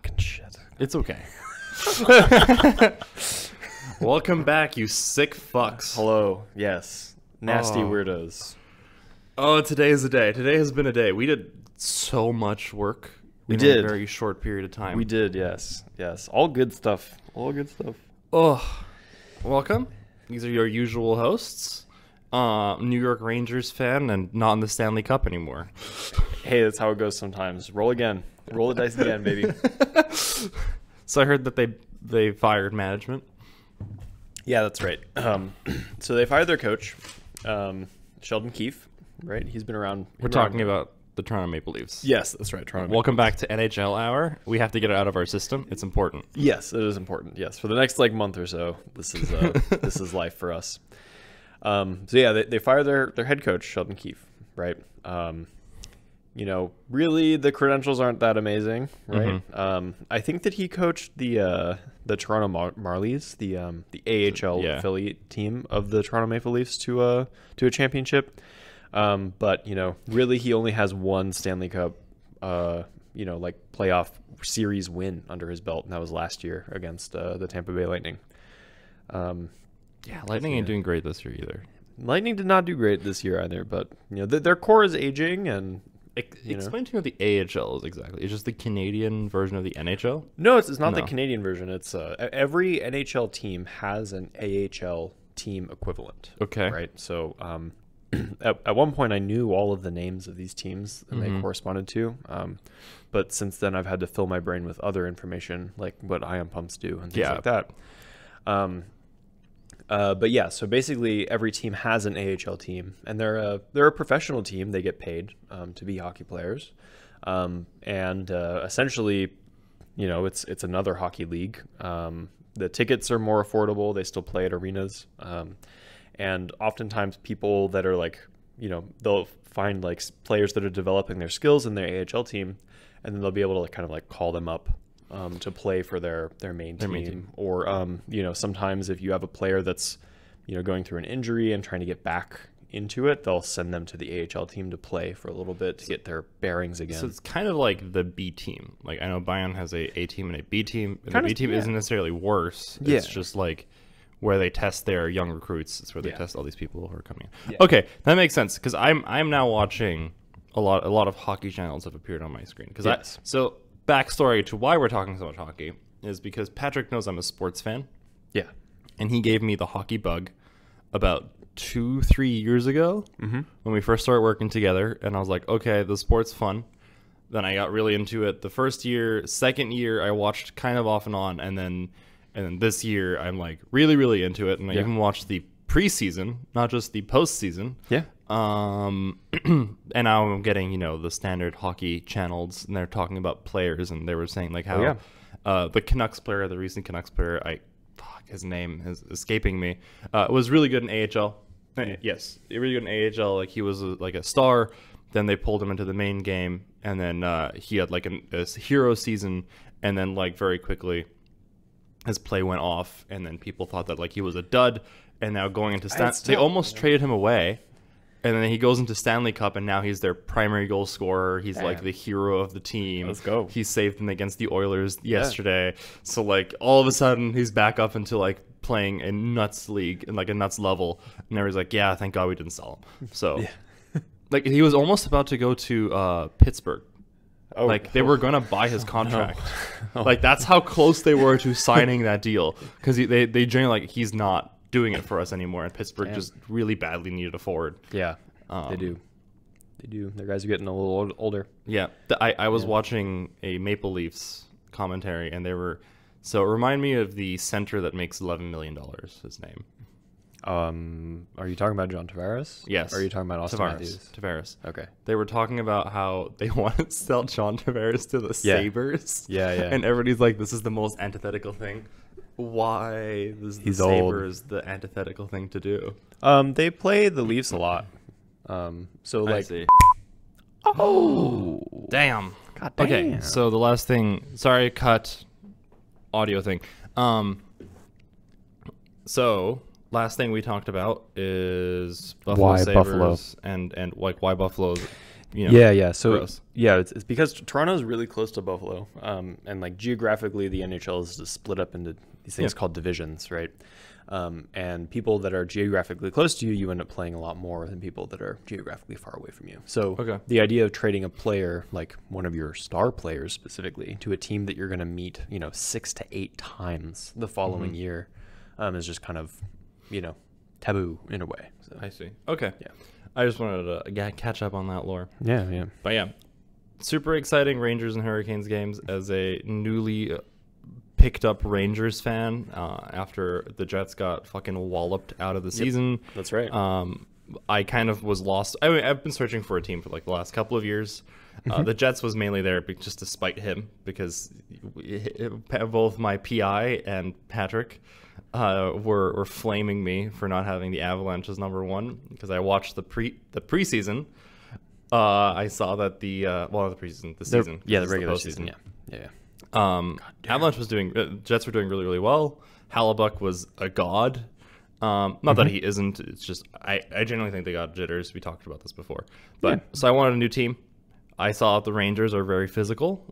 Fucking shit. It's okay. Welcome back, you sick fucks. Hello. Yes. Nasty Oh. weirdos. Oh, today is the day. Today has been a day. We did so much work We in did. a very short period of time. We did, yes. Yes. All good stuff. All good stuff. Oh, welcome. These are your usual hosts. New York Rangers fan and not in the Stanley Cup anymore. Hey, that's how it goes sometimes. Roll again. Roll the dice again, baby. So I heard that they fired management. Yeah, that's right. So they fired their coach, Sheldon Keefe, right? He's been around. We're talking about the Toronto Maple Leafs. Yes, that's right. Toronto. Welcome back to NHL Hour. We have to get it out of our system. It's important. Yes, it is important. Yes, for the next month or so, this is this is life for us. So yeah, they fired their head coach Sheldon Keefe, right? Really the credentials aren't that amazing, right? I think that he coached the Toronto Marlies, the AHL affiliate team of the Toronto Maple Leafs to a championship. But really he only has one Stanley Cup playoff series win under his belt, and that was last year against the Tampa Bay Lightning. Yeah, Lightning ain't doing great this year either. Lightning did not do great this year either, but their core is aging, and Explain to me what the AHL is exactly. It's just the Canadian version of the NHL? No, it's not the Canadian version. It's every NHL team has an AHL team equivalent. Okay. Right. So at one point I knew all of the names of these teams and they corresponded to. But since then I've had to fill my brain with other information like what Ion Pumps do and things like that. But yeah, so basically every team has an AHL team, and they're a professional team. They get paid to be hockey players, and essentially, it's another hockey league. The tickets are more affordable. They still play at arenas, and oftentimes people that are they'll find players that are developing their skills in their AHL team, and then they'll be able to kind of call them up to play for their main team. Or sometimes if you have a player that's going through an injury and trying to get back into it, they'll send them to the AHL team to play for a little bit to get their bearings again. So it's kind of like the B team. Like I know Bayern has a team and a B team, and the B team isn't necessarily worse. It's just where they test their young recruits. It's where they test all these people who are coming in. Yeah. Okay, that makes sense because I'm now watching a lot of hockey channels have appeared on my screen because backstory to why we're talking so much hockey is because Patrick knows I'm a sports fan. Yeah. And he gave me the hockey bug about 2-3 years ago when we first started working together. And I was like, okay, the sport's fun. Then I got really into it. The first year, second year, I watched kind of off and on. And then this year, I'm really, really into it. And I even watched the preseason, not just the postseason. Yeah. And now I'm getting, the standard hockey channels, and they're talking about players, and they were saying how the Canucks player, the recent Canucks player, his name is escaping me, was really good in AHL. Yes, really good in AHL. He was a star. Then they pulled him into the main game, and then he had a hero season, and then very quickly his play went off, and then people thought that he was a dud, and now going into they almost traded him away. And then he goes into Stanley Cup, and now he's their primary goal scorer. He's the hero of the team. Let's go. He saved them against the Oilers yesterday. So all of a sudden he's back up into playing a nuts league and a nuts level. And everybody's like, yeah, thank God we didn't sell him. So he was almost about to go to Pittsburgh. Oh, they were gonna buy his contract. That's how close they were to signing that deal, because they generally he's not doing it for us anymore, and Pittsburgh just really badly needed a forward. Yeah, they do. Their guys are getting a little older. Yeah, I was watching a Maple Leafs commentary, and remind me of the center that makes $11 million. His name. Are you talking about John Tavares? Yes. Or are you talking about Austin Matthews? Tavares. Okay. They were talking about how they want to sell John Tavares to the Sabres. Yeah. And everybody's like, this is the most antithetical thing. Why is the Sabres the antithetical thing to do? They play the Leafs a lot. I see. Oh, damn. God damn. Okay, so the last thing, sorry, cut audio thing. So last thing we talked about is Buffalo Why Sabres Buffalo? and why Buffalo. Yeah. So gross. yeah, it's because Toronto is really close to Buffalo, and like geographically, the NHL is just split up into these things called divisions, right? And people that are geographically close to you, you end up playing a lot more than people that are geographically far away from you. So the idea of trading a player, like one of your star players specifically, to a team that you're going to meet, 6 to 8 times the following year, is just kind of, taboo in a way. So, I see. Okay. Yeah. I just wanted to catch up on that lore. Yeah. But yeah, super exciting Rangers and Hurricanes games as a newly picked up Rangers fan after the Jets got fucking walloped out of the season. That's right. I kind of was lost. I mean, I've been searching for a team for like the last couple of years. The Jets was mainly there just to spite him because both my PI and Patrick were flaming me for not having the Avalanche as number one because I watched the preseason. I saw that the preseason, the season, the regular season. Yeah. Avalanche was Jets were doing really, really well. Hallebuck was a god. Not that he isn't. It's just I genuinely think they got jitters. We talked about this before. But so I wanted a new team. I saw the Rangers are very physical.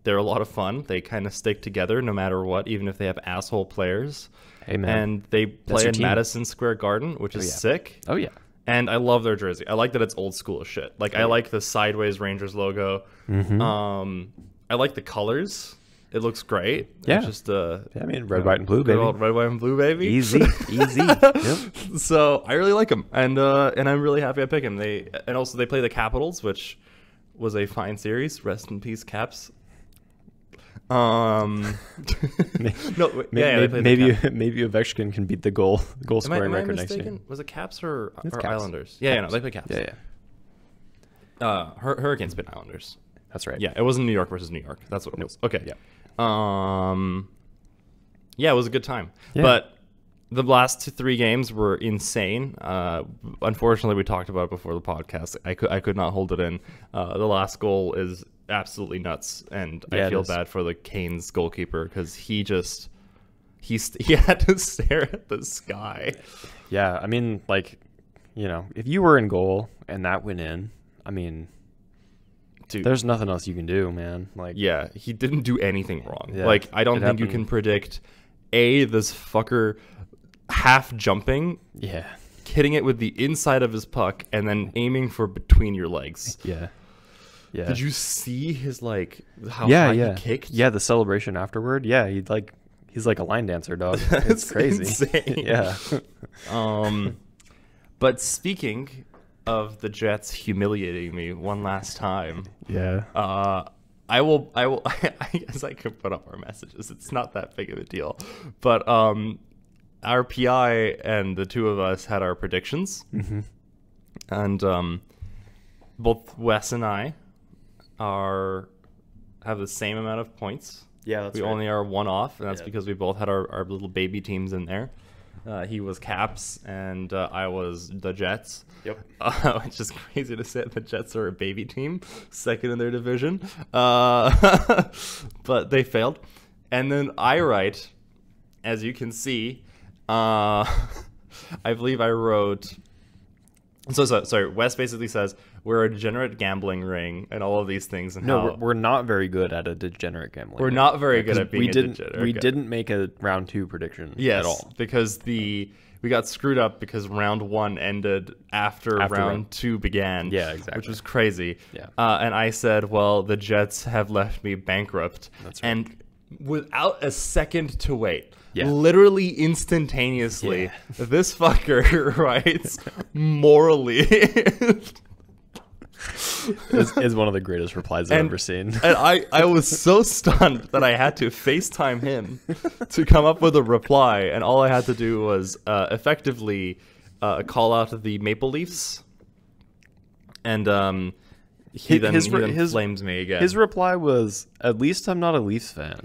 They're a lot of fun. They kind of stick together no matter what, even if they have asshole players. Hey, man. And they play in Madison Square Garden, which is sick. Oh, yeah. And I love their jersey. I like that it's old school as shit. Like, I like the sideways Rangers logo. I like the colors. It looks great. Yeah. It's just red, white, and blue, baby. Red, white, and blue, baby. Easy. Yep. So I really like them, and I'm really happy I picked him. They play the Capitals, which was a fine series. Rest in peace, Caps. Maybe Ovechkin can beat the goal scoring record next year. Was it Caps or Caps. Islanders? Yeah, they play Caps. Yeah. Hurricanes beat Islanders. That's right. Yeah, it wasn't New York versus New York. That's what it was. Okay. Yeah. Yeah, it was a good time. Yeah. But the last 3 games were insane. Unfortunately, we talked about it before the podcast. I could not hold it in. The last goal is absolutely nuts, and I feel bad for the Canes goalkeeper because he had to stare at the sky. Yeah, I mean, like, if you were in goal and that went in, I mean, dude, there's nothing else you can do, man. Like, yeah, he didn't do anything wrong. Yeah, like, I don't think you can predict this fucker half jumping, hitting it with the inside of his puck, and then aiming for between your legs. Yeah. Did you see his how high he kicked? Yeah, the celebration afterward. Yeah, he's like a line dancer, dog. It's crazy. Insane. Yeah. But speaking of the Jets humiliating me one last time. Yeah. I will I guess I could put up our messages. It's not that big of a deal. But our PI and the two of us had our predictions. And both Wes and I have the same amount of points. Yeah, that's we right. only are one off, and that's because we both had our little baby teams in there. He was Caps, and I was the Jets. Yep. Which is crazy to say the Jets are a baby team, second in their division. But they failed. And then I write, as you can see, I believe I wrote... Sorry, Wes basically says, we're a degenerate gambling ring and all of these things. And we're not very good at a degenerate gambling ring. We're not very good at being a degenerate. We didn't make a round 2 prediction at all. Because we got screwed up because round 1 ended after round 2 began. Yeah, exactly. Which was crazy. Yeah. And I said, well, the Jets have left me bankrupt. That's right. And without a second to wait, yeah. Literally instantaneously, this fucker writes morally. is one of the greatest replies I've ever seen. And I was so stunned that I had to FaceTime him to come up with a reply, and all I had to do was effectively call out the Maple Leafs, and he then flames me again. His reply was, "At least I'm not a Leafs fan,"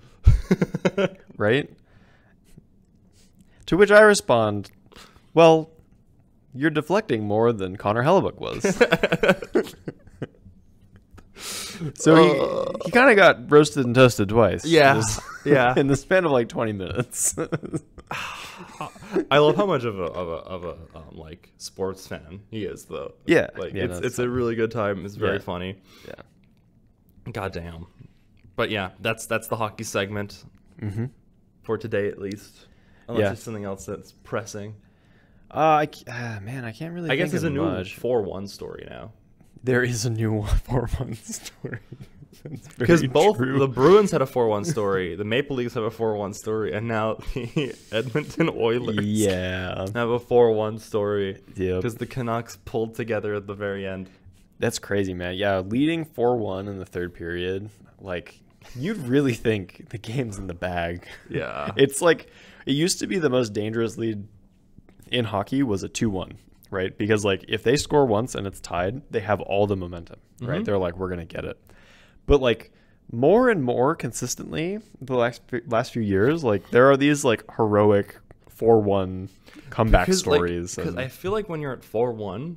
right? To which I respond, "Well, you're deflecting more than Connor Hellebuck was." So he kind of got roasted and toasted twice. Yeah. In the span of like 20 minutes. I love how much of a like sports fan he is, though. Yeah, like yeah, it's a really good time. It's very Yeah. funny. Yeah. Goddamn. But yeah, that's the hockey segment for today, at least. Unless Yeah. there's something else that's pressing. Man, I can't really. I guess think there's a of new much. 4-1 story now. There is a new 4-1 story. Because both true. the Bruins had a 4-1 story, the Maple Leafs have a 4-1 story, and now the Edmonton Oilers Yeah. have a 4-1 story. Yep. Because the Canucks pulled together at the very end. That's crazy, man. Yeah, leading 4-1 in the third period. Like, you'd really think the game's in the bag. Yeah. It's like, it used to be the most dangerous lead in hockey was a 2-1, right? Because, like, if they score once and it's tied, they have all the momentum, right? They're like, we're going to get it. But, like, more and more consistently the last few years, like, there are these, like, heroic 4-1 comeback stories. Because and- I feel like when you're at 4-1,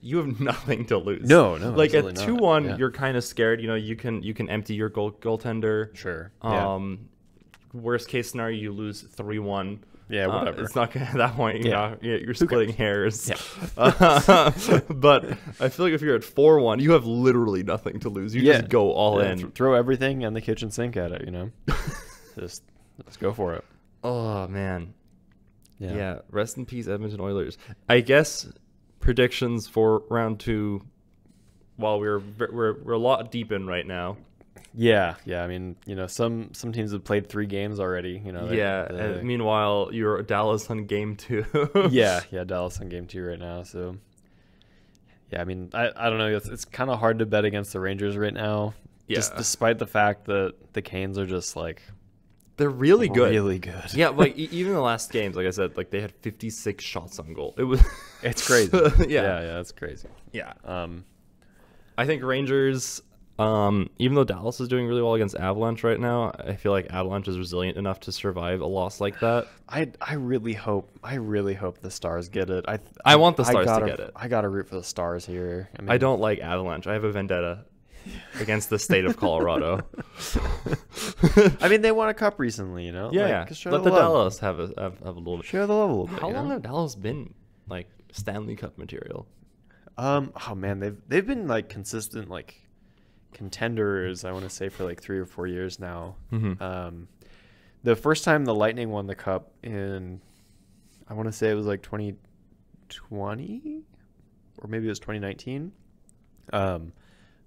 you have nothing to lose. No, Like at absolutely not. 2-1, Yeah. you're kind of scared. You know, you can empty your goaltender. Sure. Yeah. Worst case scenario, you lose 3-1. Yeah, whatever. It's not gonna, at that point. Yeah. You're splitting hairs. Yeah. But I feel like if you're at 4-1, you have literally nothing to lose. You just go all Yeah, in. throw everything and the kitchen sink at it, you know? just go for it. Oh man. Yeah. Yeah. Rest in peace, Edmonton Oilers. I guess predictions for round 2. While we're a lot deep in right now. Yeah. I mean, you know, some teams have played 3 games already, you know. And meanwhile, you're Dallas on game 2. yeah, Dallas on game 2 right now, so yeah, I mean, I don't know, it's kind of hard to bet against the Rangers right now. Yeah. Just despite the fact that the Canes are just like They're really good. Really good. Yeah, like even the last games, like I said, like they had 56 shots on goal. It was It's crazy. Yeah. it's crazy. Yeah. Um I think Rangers, even though Dallas is doing really well against Avalanche right now, I feel like Avalanche is resilient enough to survive a loss like that. I really hope the Stars get it. I want the Stars to gotta- get it. I gotta root for the Stars here. I mean, I don't like Avalanche. I have a vendetta against the state of Colorado. I mean, they won a cup recently, you know. Yeah, Like, show let the love. Dallas have a little bit. Share the love a little bit. How you long know? have Dallas been like Stanley Cup material? Oh man, they've been like consistent like contenders. I want to say for like 3 or 4 years now. The first time the Lightning won the cup in, I want to say it was like 2020, or maybe it was 2019.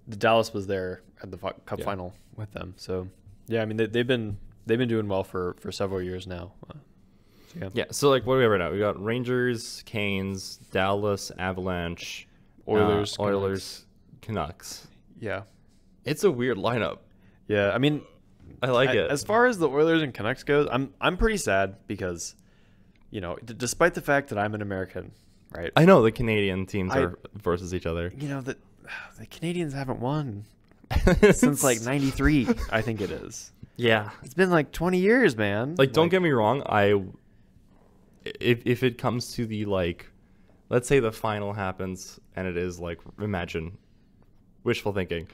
The Dallas was there at the cup final with them. So yeah, I mean they've been doing well for several years now. So, Yeah, so like what do we have right now? We got Rangers, Canes, Dallas, Avalanche, Oilers, Canucks. Yeah. It's a weird lineup. Yeah, I mean, I like it. As far as the Oilers and Canucks goes, I'm pretty sad because, you know, despite the fact that I'm an American, right? I know the Canadian teams are versus each other. You know that the Canadians haven't won since like '93, I think it is. Yeah. It's been like 20 years, man. Like, don't get me wrong. If it comes to the, like, let's say the final happens and it is like, imagine, wishful thinking,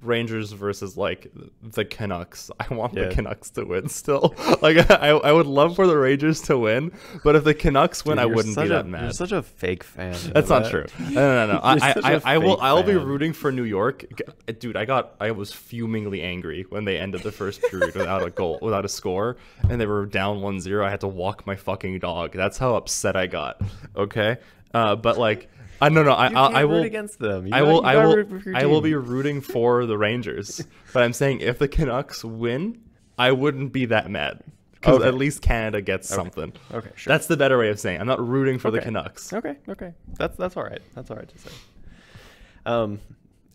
Rangers versus like the Canucks. I want the Canucks to win still. Like I would love for the Rangers to win, but if the Canucks win, Dude, I wouldn't be that mad. You're such a fake fan. you That's know not that? true. No. I'll be fan. rooting for New York. Dude, I was fumingly angry when they ended the first period without a goal, without a score, and they were down 1-0. I had to walk my fucking dog. That's how upset I got. Okay? But like I will root against them. I will be rooting for the Rangers. But I'm saying if the Canucks win, I wouldn't be that mad. Because at least Canada gets something. Okay, sure. That's the better way of saying it. I'm not rooting for the Canucks. Okay. That's all right. That's all right to say.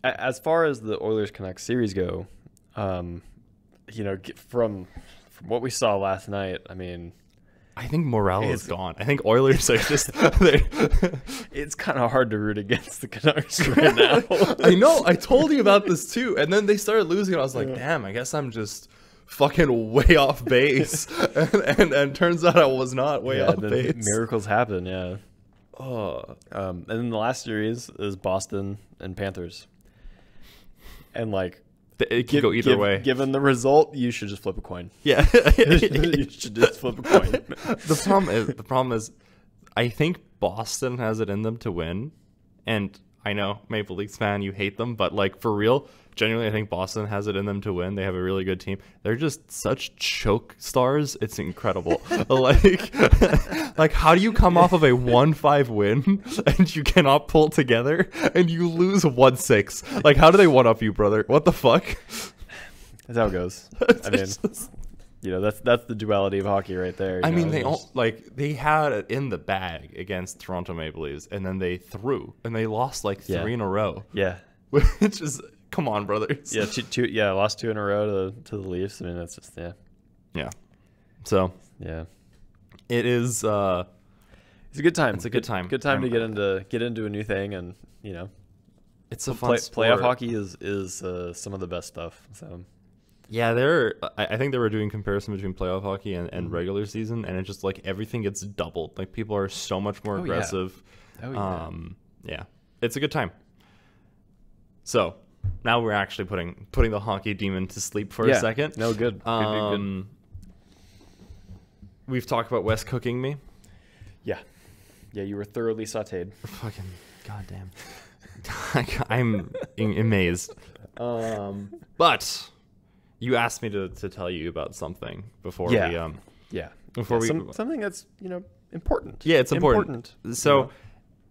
As far as the Oilers Canucks series go, you know, from what we saw last night, I mean, I think morale is gone. I think Oilers are just it's kind of hard to root against the Canucks right now. I know. I told you about this too. And then they started losing. And I was like, damn, I guess I'm just fucking way off base. and turns out I was not way off base. Miracles happen, yeah. Oh. And then the last series is Boston and Panthers. And like, It can go either way. Given the result, you should just flip a coin. Yeah. You should just flip a coin. The problem is, I think Boston has it in them to win, and I know Maple Leafs fan, you hate them, but like for real, genuinely, I think Boston has it in them to win. They have a really good team. They're just such choke stars. It's incredible. like how do you come off of a 1-5 win and you cannot pull together and you lose 1-6? Like, how do they one up you, brother? What the fuck? That's how it goes. I mean, you know, that's the duality of hockey right there. I mean, they had it in the bag against Toronto Maple Leafs, and then they threw and they lost like 3 in a row. Yeah, which is, come on, brothers. Yeah, lost 2 in a row to the Leafs. I mean, that's just yeah. So yeah, it is. It's a good time. It's a good time. Good time to get into a new thing, and you know, it's a fun sport. Playoff hockey is some of the best stuff. So. Yeah, I think they were doing comparison between playoff hockey and regular season, and it's just like everything gets doubled. Like people are so much more aggressive. Yeah. Yeah, it's a good time. So now we're actually putting the hockey demon to sleep for a second. No, good. Good. We've talked about Wes cooking me. Yeah, you were thoroughly sautéed. Fucking goddamn. I'm amazed. But. You asked me to tell you about something before we something that's important. Yeah, it's important. So,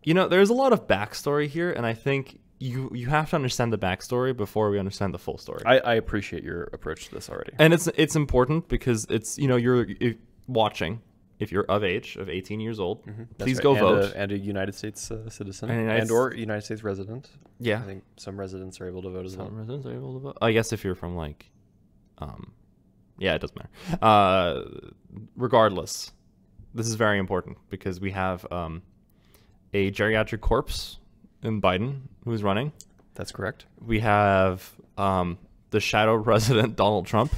there's a lot of backstory here, and I think you have to understand the backstory before we understand the full story. I appreciate your approach to this already, and it's important because it's you're watching. If you're of age, of 18 years old, please go vote. And a United States citizen, or United States resident. Yeah, I think some residents are able to vote as well. Some residents are able to vote. I guess if you're from like. It doesn't matter. Regardless, this is very important because we have a geriatric corpse in Biden who's running. That's correct. We have the shadow president, Donald Trump.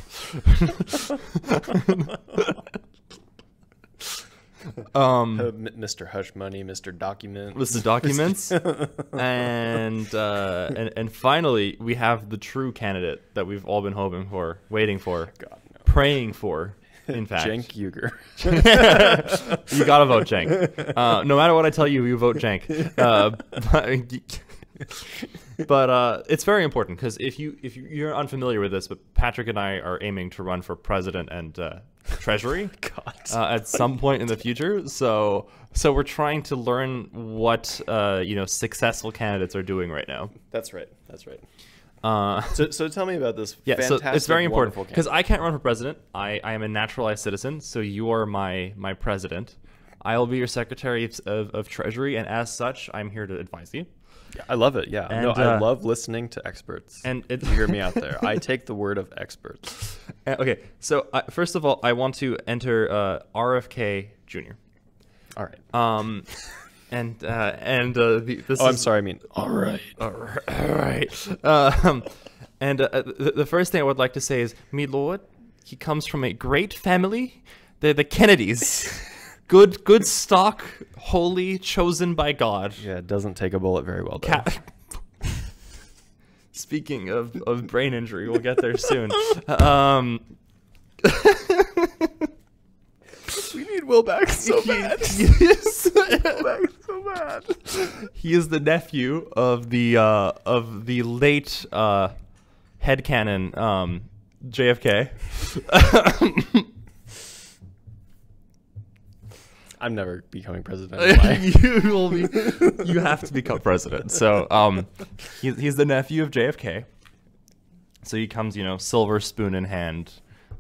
Mr. Hush Money, Mr. Documents, and finally we have the true candidate that we've all been hoping for, waiting for, praying for. In fact, Cenk Uygur. You gotta vote Cenk. No matter what I tell you, you vote Cenk. But it's very important because if you're unfamiliar with this, but Patrick and I are aiming to run for president and treasury at some point in the future. So we're trying to learn what successful candidates are doing right now. That's right. So tell me about this. Yeah, fantastic, so it's very important because I can't run for president. I am a naturalized citizen, so you are my president. I will be your secretary of treasury, and as such, I'm here to advise you. I love it. Yeah, and, I love listening to experts. And you hear me out there. I take the word of experts. Okay, so first of all, I want to enter RFK Jr. All right. I'm sorry. I mean, all right. And the first thing I would like to say is, me lord, he comes from a great family. They're the Kennedys. Good stock, holy, chosen by God. Yeah, it doesn't take a bullet very well, though. Speaking of brain injury, we'll get there soon. We need Will back so bad. He is the nephew of the late headcanon JFK. I'm never becoming president. You have to become president. So he's the nephew of JFK. So he comes, silver spoon in hand.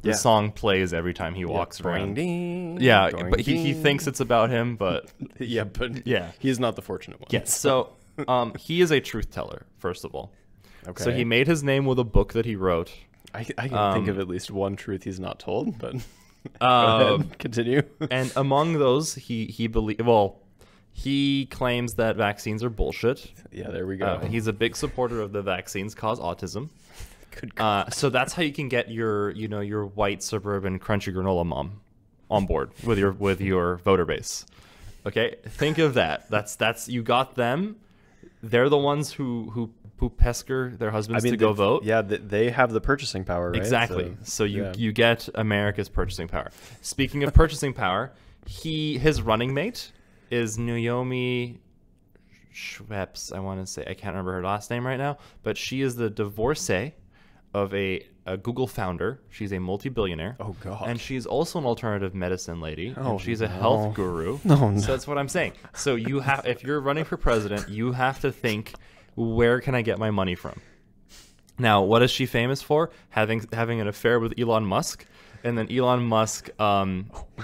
The song plays every time he walks around. Yeah, but he thinks it's about him, but he is not the fortunate one. Yes. So he is a truth teller, first of all. Okay. So he made his name with a book that he wrote. I can think of at least one truth he's not told, but go ahead, continue. And among those, he claims that vaccines are bullshit. Yeah, there we go. He's a big supporter of the vaccines cause autism. Good God. So that's how you can get your white suburban crunchy granola mom on board with your voter base. Okay, think of that. That's you got them. They're the ones who pester their husbands to go vote. Yeah, they have the purchasing power, right? Exactly. So yeah. you get America's purchasing power. Speaking of purchasing power, his running mate is Naomi Schweppes. I want to say, I can't remember her last name right now, but she is the divorcee of a Google founder. She's a multi-billionaire. Oh God. And she's also an alternative medicine lady. Oh, and she's a health guru. No. So that's what I'm saying. So if you're running for president, you have to think, where can I get my money from? Now, what is she famous for? Having an affair with Elon Musk, and then Elon Musk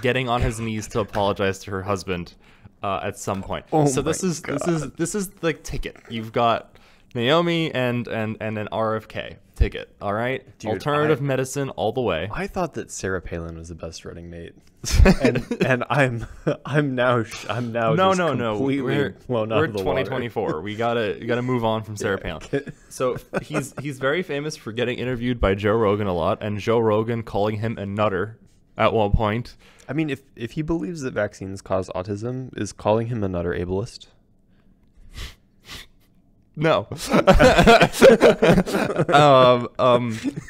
getting on his knees to apologize to her husband at some point. So this is the ticket. You've got Naomi and an RFK ticket. All right, dude, alternative medicine all the way. I thought that Sarah Palin was the best running mate, and I'm now No. completely We're out of the 2024. water. We gotta move on from Sarah Palin. So he's very famous for getting interviewed by Joe Rogan a lot, and Joe Rogan calling him a nutter at one point. I mean, if he believes that vaccines cause autism, is calling him a nutter ableist? No.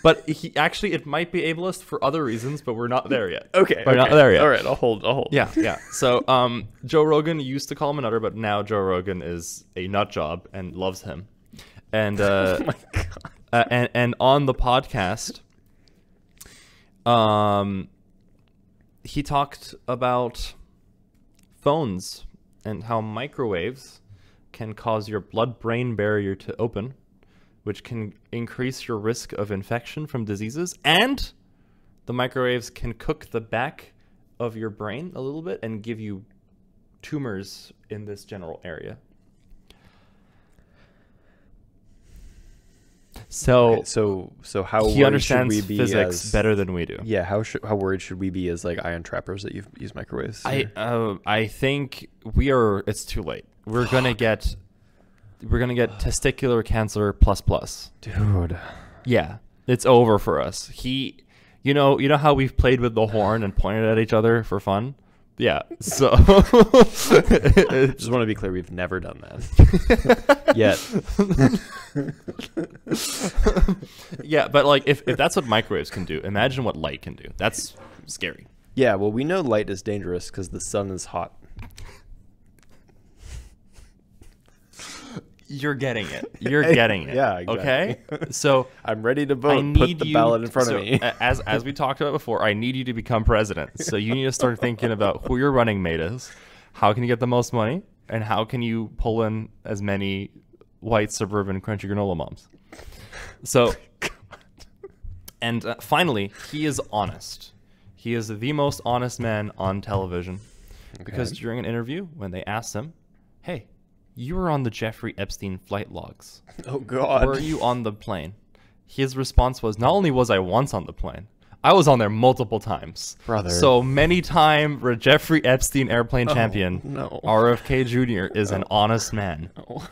But it might be ableist for other reasons, but we're not there yet. Okay. We're not there yet. All right, I'll hold. Yeah. So Joe Rogan used to call him a nutter, but now Joe Rogan is a nut job and loves him. And Oh my God. and on the podcast, he talked about phones and how microwaves can cause your blood-brain barrier to open, which can increase your risk of infection from diseases, and the microwaves can cook the back of your brain a little bit and give you tumors in this general area. So, Okay, so how he worried understands should we be physics as, better than we do. Yeah, how worried should we be as like ion trappers that use microwaves? I think it's too late. We're gonna get testicular cancer plus. Dude. Yeah, it's over for us. You know how we've played with the horn and pointed at each other for fun? Yeah. So Just want to be clear, we've never done that. Yet. Yeah, but like if that's what microwaves can do, imagine what light can do. That's scary. Yeah, well, we know light is dangerous because the sun is hot. You're getting it. You're getting it. Yeah, exactly. Okay? So I'm ready to I vote. need Put the ballot in front of me. As we talked about before, I need you to become president. So you need to start thinking about who your running mate is, how can you get the most money, and how can you pull in as many white suburban crunchy granola moms. So, and finally, he is honest. He is the most honest man on television. Because during an interview, when they asked him, hey, you were on the Jeffrey Epstein flight logs. Oh, God. Were you on the plane? His response was, not only was I once on the plane, I was on there multiple times. Brother. So many-time Jeffrey Epstein airplane champion, no. RFK Jr. is an honest man. Oh,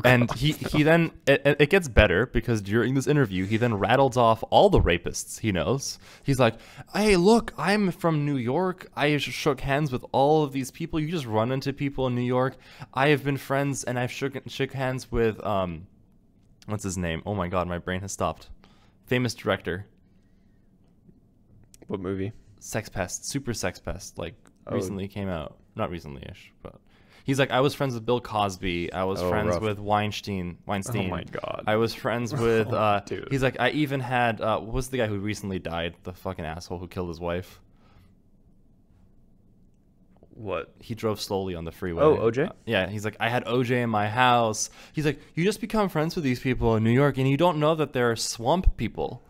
And he then, it gets better because during this interview, he then rattles off all the rapists he knows. He's like, hey, look, I'm from New York. I shook hands with all of these people. You just run into people in New York. I have been friends and I've shook hands with, what's his name? Oh my God, my brain has stopped. Famous director. What movie? Sex Pest, Super Sex Pest, like Oh. recently came out. Not recently-ish, but he's like, I was friends with Bill Cosby. I was friends rough. with Weinstein. Oh, my God. I was friends with, dude. he's like, I even had, what was the guy who recently died? The fucking asshole who killed his wife. What? He drove slowly on the freeway. Oh, OJ? Yeah, he's like, I had OJ in my house. He's like, you just become friends with these people in New York and you don't know that they're swamp people.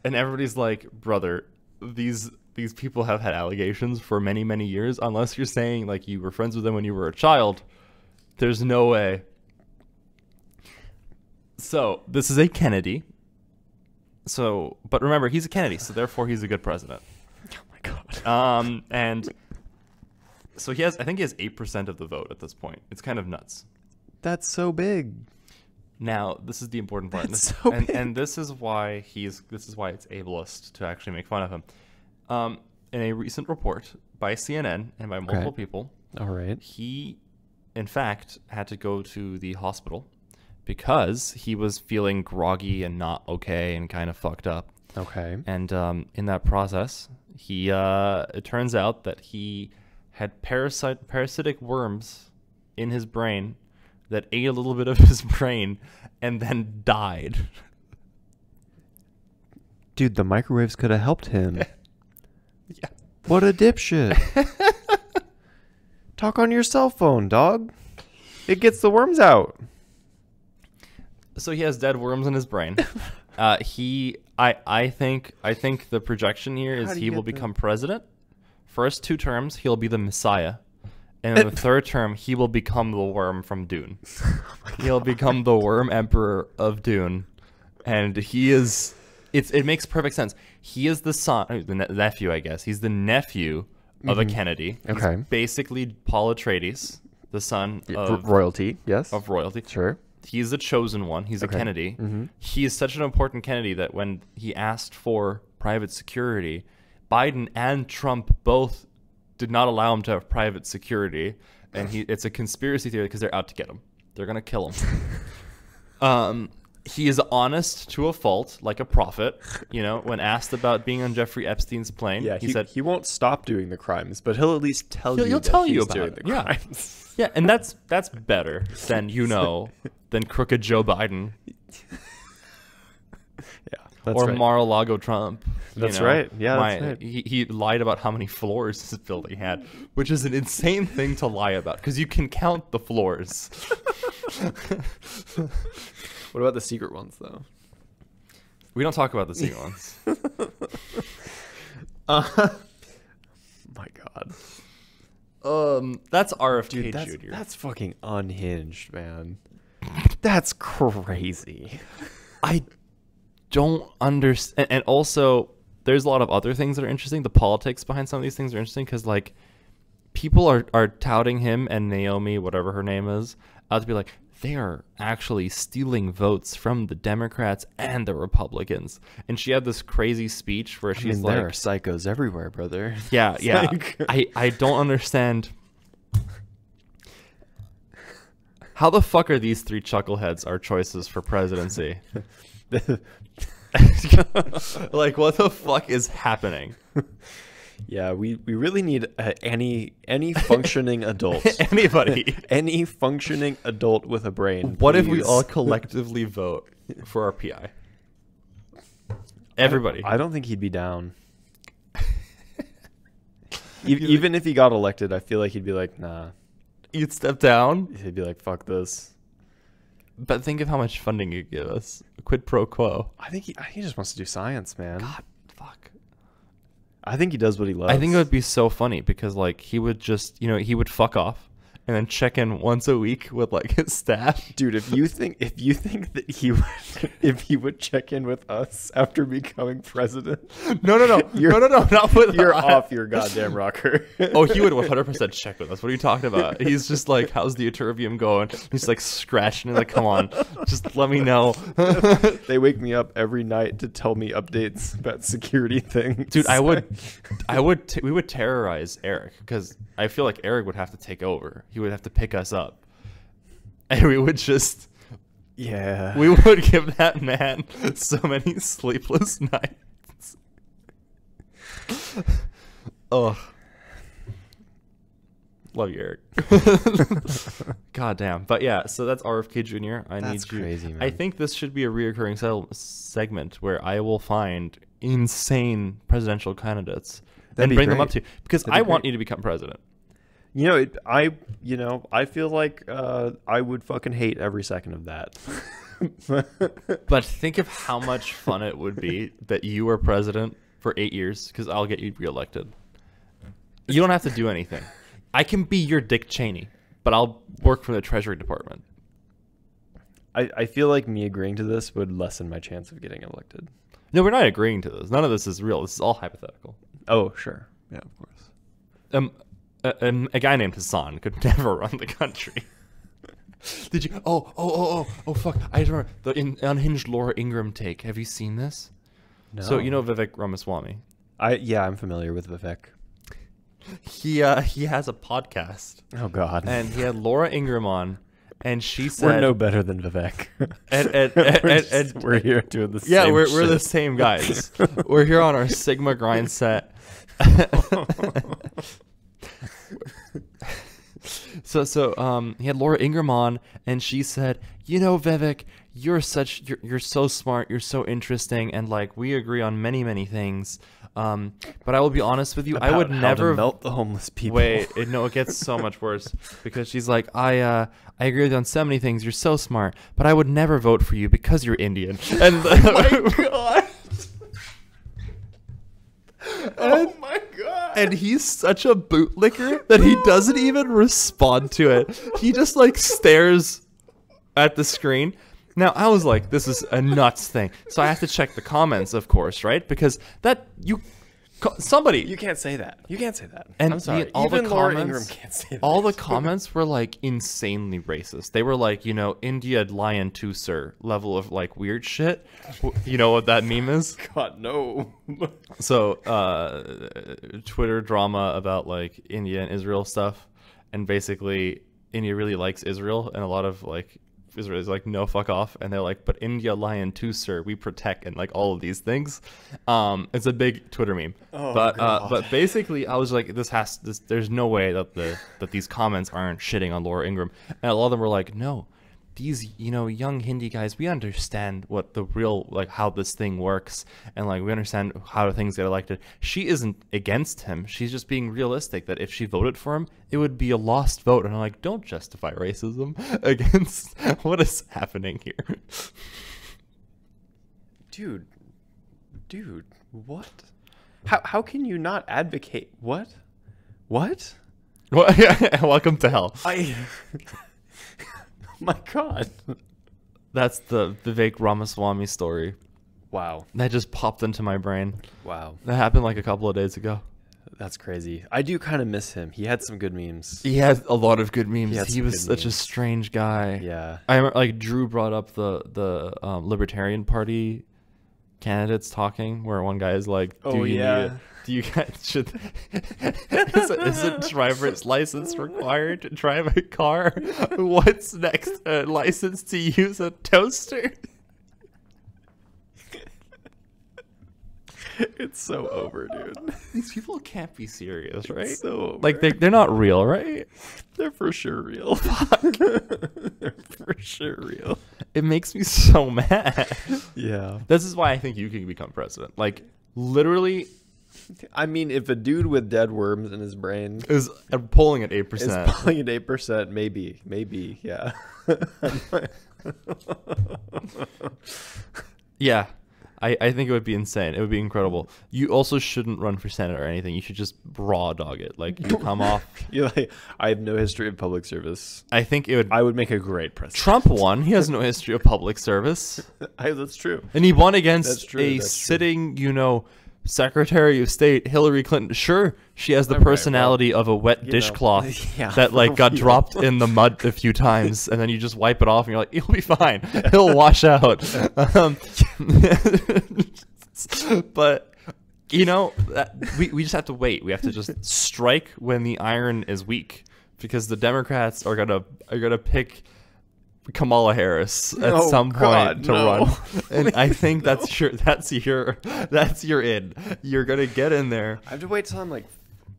And everybody's like, brother, these people have had allegations for many, many years. Unless you're saying like you were friends with them when you were a child, there's no way. So this is a Kennedy. So, but remember, he's a Kennedy, so therefore he's a good president. Oh, my God. And so I think he has 8% of the vote at this point. It's kind of nuts. That's so big. Now, this is the important part. That's so big. And this is why it's ableist to actually make fun of him. In a recent report by CNN and by multiple people, All right. he, in fact, had to go to the hospital because he was feeling groggy and not okay and kind of fucked up. Okay. And in that process, it turns out that he had parasitic worms in his brain that ate a little bit of his brain and then died. Dude, the microwaves could have helped him. Yeah. What a dipshit. Talk on your cell phone, dog. It gets the worms out. So he has dead worms in his brain. I think the projection here is he will become president. First 2 terms, he'll be the Messiah. And in the third term, he will become the worm from Dune. He'll become the worm emperor of Dune. And he is... It makes perfect sense. He is the son... The nephew, I guess. He's the nephew of a Kennedy. Okay. He's basically Paul Atreides, the son of... royalty, yes. Of royalty. Sure. He's the chosen one. He's a Kennedy. He is such an important Kennedy that when he asked for private security, Biden and Trump both did not allow him to have private security. And it's a conspiracy theory because they're out to get him. They're going to kill him. He is honest to a fault, like a prophet. You know, when asked about being on Jeffrey Epstein's plane, he said he won't stop doing the crimes, but he'll at least tell you. He'll tell you about doing it. the crimes. Yeah, and that's better than than crooked Joe Biden. Yeah, that's or right. Mar-a-Lago Trump. That's right. Yeah, that's right. He lied about how many floors his building had, which is an insane thing to lie about because you can count the floors. What about the secret ones, though? We don't talk about the secret ones. My God. That's RFK Dude, Jr. that's fucking unhinged, man. That's crazy. I don't understand. And also, there's a lot of other things that are interesting. The politics behind some of these things are interesting because, like, people are touting him and Naomi, whatever her name is, out to be like, they are actually stealing votes from the Democrats and the Republicans. And she had this crazy speech where she's like, there are psychos everywhere, brother. Yeah, yeah. Like... I don't understand. How the fuck are these 3 chuckleheads our choices for presidency? Like, what the fuck is happening? Yeah, we really need any functioning adult. Anybody. Any functioning adult with a brain. What if we please. all collectively vote for our PI? Everybody. I don't think he'd be down. Even if he got elected, I feel like he'd be like, nah. You'd step down? He'd be like, fuck this. But think of how much funding you'd give us. Quid pro quo. I think he just wants to do science, man. God, fuck. I think he does what he loves. I think it would be so funny because, like, he would just, he would fuck off and then check in once a week with, like, his staff. Dude, if you think that he would check in with us after becoming president, no, not with you're us. off your goddamn rocker. Oh, he would 100% check with us. What are you talking about? He's just like, how's the Etervium going? He's like scratching it, like, come on, just let me know. They wake me up every night to tell me updates about security things. Dude, we would terrorize Eric because I feel like Eric would have to take over. He would have to pick us up. And we would just... Yeah. We would give that man so many sleepless nights. Ugh. Love you, Eric. God damn. But yeah, so that's RFK Jr. That's crazy, man. I think this should be a reoccurring segment where I will find insane presidential candidates and bring them up to you. Because I want you to become president. I feel like I would fucking hate every second of that. But think of how much fun it would be that you were president for 8 years because I'll get you reelected. You don't have to do anything. I can be your Dick Cheney, but I'll work for the Treasury Department. I feel like me agreeing to this would lessen my chance of getting elected. No, we're not agreeing to this. None of this is real. This is all hypothetical. Oh, sure. Yeah, of course. A guy named Hassan could never run the country. Did you? Oh, fuck. I remember the unhinged Laura Ingraham take. Have you seen this? No. So, Vivek Ramaswamy. I'm familiar with Vivek. He has a podcast. Oh, God. And he had Laura Ingraham on, and she We're said, no better than Vivek. and we're here doing the yeah, same we're the shit. same guys. We're here on our Sigma grind set. So he had Laura Ingraham on, and she said, you know, Vivek, you're so smart, you're so interesting, and like we agree on many things. But I will be honest with you, I would About how never to melt the homeless people. wait. It gets so much worse because she's like, I agree with you on so many things. You're so smart, but I would never vote for you because you're Indian. And Oh my god. Oh my god. And he's such a bootlicker that he doesn't even respond to it. He just like stares at the screen. Now I was like, this is a nuts thing. So I have to check the comments, of course, right? Because somebody. You can't say that. You can't say that. And I'm sorry. all the Even Laura comments, Ingraham can't say that. all the comments were like insanely racist. They were like, you know, India lion too, sir, level of like weird shit. You know what that meme is? God, no. So, Twitter drama about like India and Israel stuff, and basically India really likes Israel, and a lot of like Israel is like, no, fuck off, and they're like, but India lion too, sir, we protect, and like all of these things. It's a big Twitter meme. Oh, but basically, I was like, there's no way that these comments aren't shitting on Laura Ingraham, and a lot of them were like, no. These, you know, young Hindi guys, we understand what the real, like, how this thing works, and like we understand how things get elected. She isn't against him. She's just being realistic that if she voted for him, it would be a lost vote. And I'm like, don't justify racism against what is happening here. Dude, what? How can you not advocate? What? Well, welcome to hell. My God. That's the Vivek Ramaswamy story. Wow. That just popped into my brain. Wow. That happened like a couple of days ago. That's crazy. I do kind of miss him. He had some good memes. He had a lot of good memes. had He some was good such a memes. strange guy. Yeah. I remember, like, Drew brought up the Libertarian Party candidates talking, where one guy is like, do you guys should is a driver's license required to drive a car? What's next? A license to use a toaster? It's so over, dude. These people can't be serious, right? It's so over. Like they're not real, right? They're for sure real. They're for sure real. It makes me so mad. Yeah. This is why I think you can become president. Like, literally, I mean, if a dude with dead worms in his brain is polling at 8%. is pulling at 8%, maybe, yeah. Yeah. I think it would be insane. It would be incredible. You also shouldn't run for Senate or anything. You should just raw dog it. Like, you come off. You're like, I have no history of public service. I think it would. I would make a great president. Trump won. He has no history of public service. That's true. And he won That's against true, a that's true. sitting, you know, Secretary of State Hillary Clinton. Sure, she has the All right, personality of a wet you know, dishcloth yeah, that like got for dropped in the mud a few times, and then you just wipe it off, and you're like, he'll be fine. He'll wash out. But you know, we just have to wait. We have to just strike when the iron is weak, because the Democrats are gonna pick Kamala Harris at Oh, some point God, to no. run, and I think that's your in. You're gonna get in there. I have to wait till I'm like,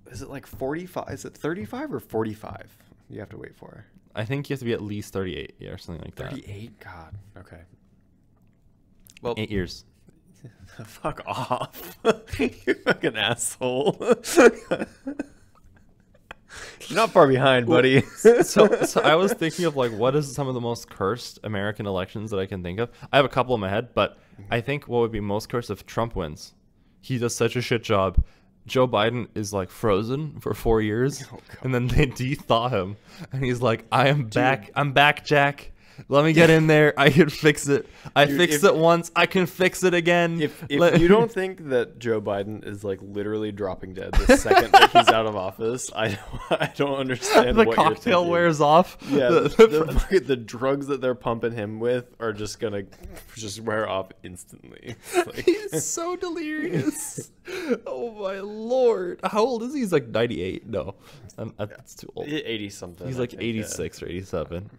is it like 45? Is it 35 or 45? You have to wait for I think you have to be at least 38, yeah, or something like that. 38. God. Okay. Well, 8 years. fuck off. You fucking asshole. You're not far behind, buddy. So I was thinking of like, what is some of the most cursed American elections that I can think of? I have a couple in my head, but I think what would be most cursed if Trump wins. He does such a shit job. Joe Biden is like frozen for 4 years, Oh, God. and then they de-thaw him, and he's like, "I am back. I'm back, Jack. Let me get in there. I can fix it. I Dude, fixed it once. I can fix it again." If you don't think that Joe Biden is like literally dropping dead the second that he's out of office, I don't understand the what cocktail you're thinking. wears off. Yeah, the drugs that they're pumping him with are just gonna just wear off instantly. Like, He's so delirious. Oh my lord. How old is he? He's like 98. No, that's too old. 80 something. He's I like think, 86 or 87.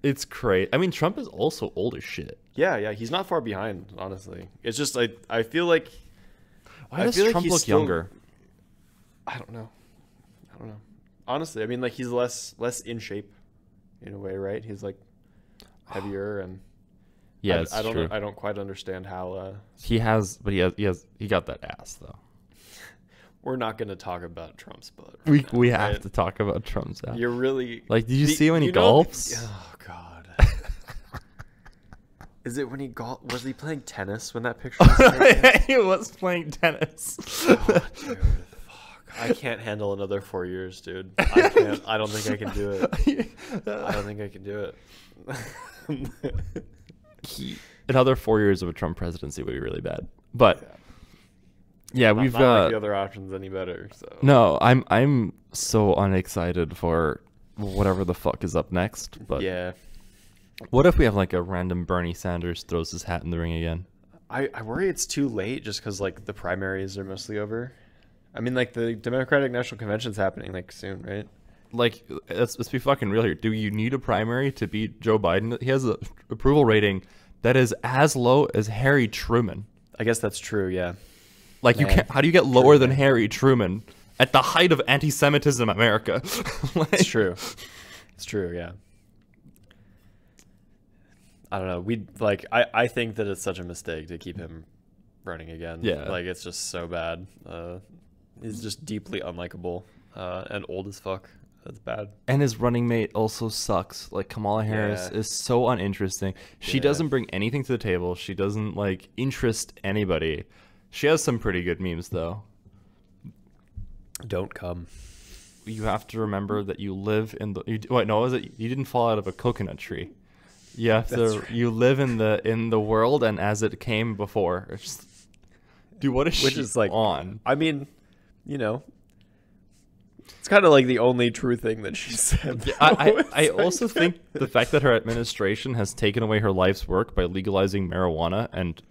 It's crazy. I mean, Trump is also old as shit. Yeah, he's not far behind, honestly. It's just I feel like Why does Trump look younger? I don't know. Honestly, I mean, like, he's less in shape in a way, right? He's like heavier, and Yeah, I don't true. I don't quite understand how He got that ass though. we're not going to talk about Trump's butt. We have right? to talk about Trump's ass. You're really Like, did you see when he you know- golfs? Oh god. Is it when he was he playing tennis when that picture was taken? He was playing tennis. Oh, dude, fuck. I can't handle another 4 years, dude. I can't. I don't think I can do it. I don't think I can do it. Another 4 years of a Trump presidency would be really bad. But yeah, Not like the other options any better. So no, I'm so unexcited for whatever the fuck is up next. But yeah, what if we have like a random Bernie Sanders throws his hat in the ring again? I worry it's too late just because like the primaries are mostly over. I mean, like the Democratic National Convention's happening like soon, right? Like, let's be fucking real here. Do you need a primary to beat Joe Biden? He has an approval rating that is as low as Harry Truman. I guess that's true. Yeah. Like, you Man. can't. How do you get lower than Harry Truman at the height of anti-Semitism in America? Like, It's true. It's true. Yeah. I don't know. I think that it's such a mistake to keep him running again. Yeah. Like, it's just so bad. He's just deeply unlikable and old as fuck. That's bad. And his running mate also sucks. Like, Kamala Harris Yeah. is so uninteresting. She Yeah. doesn't bring anything to the table. She doesn't like interest anybody. She has some pretty good memes though. Don't come. You have to remember that you live in the. Wait, no, was it? You didn't fall out of a coconut tree. You have That's to. right. You live in the world and as it came before. It's just, dude, what is Which she is like on? I mean, you know, it's kind of like the only true thing that she said. though. I It's like- also think the fact that her administration has taken away her life's work by legalizing marijuana and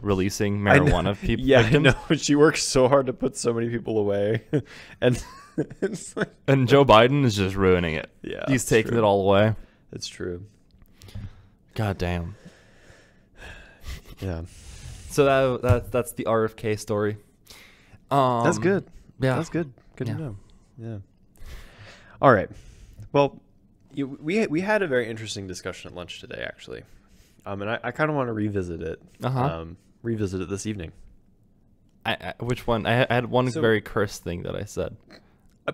releasing I know- marijuana people. Yeah, I victims. know. She works so hard to put so many people away, and it's like, And Joe Biden is just ruining it. Yeah, He's it's taking true. it all away. it's true. God damn. Yeah, So that's the RFK story. that's good. Yeah, That's good. Good Yeah. to know. Yeah. All right. Well, we had a very interesting discussion at lunch today, actually, and I kind of want to revisit it. Uh-huh. Revisit it this evening. Which one? I had one So- very cursed thing that I said.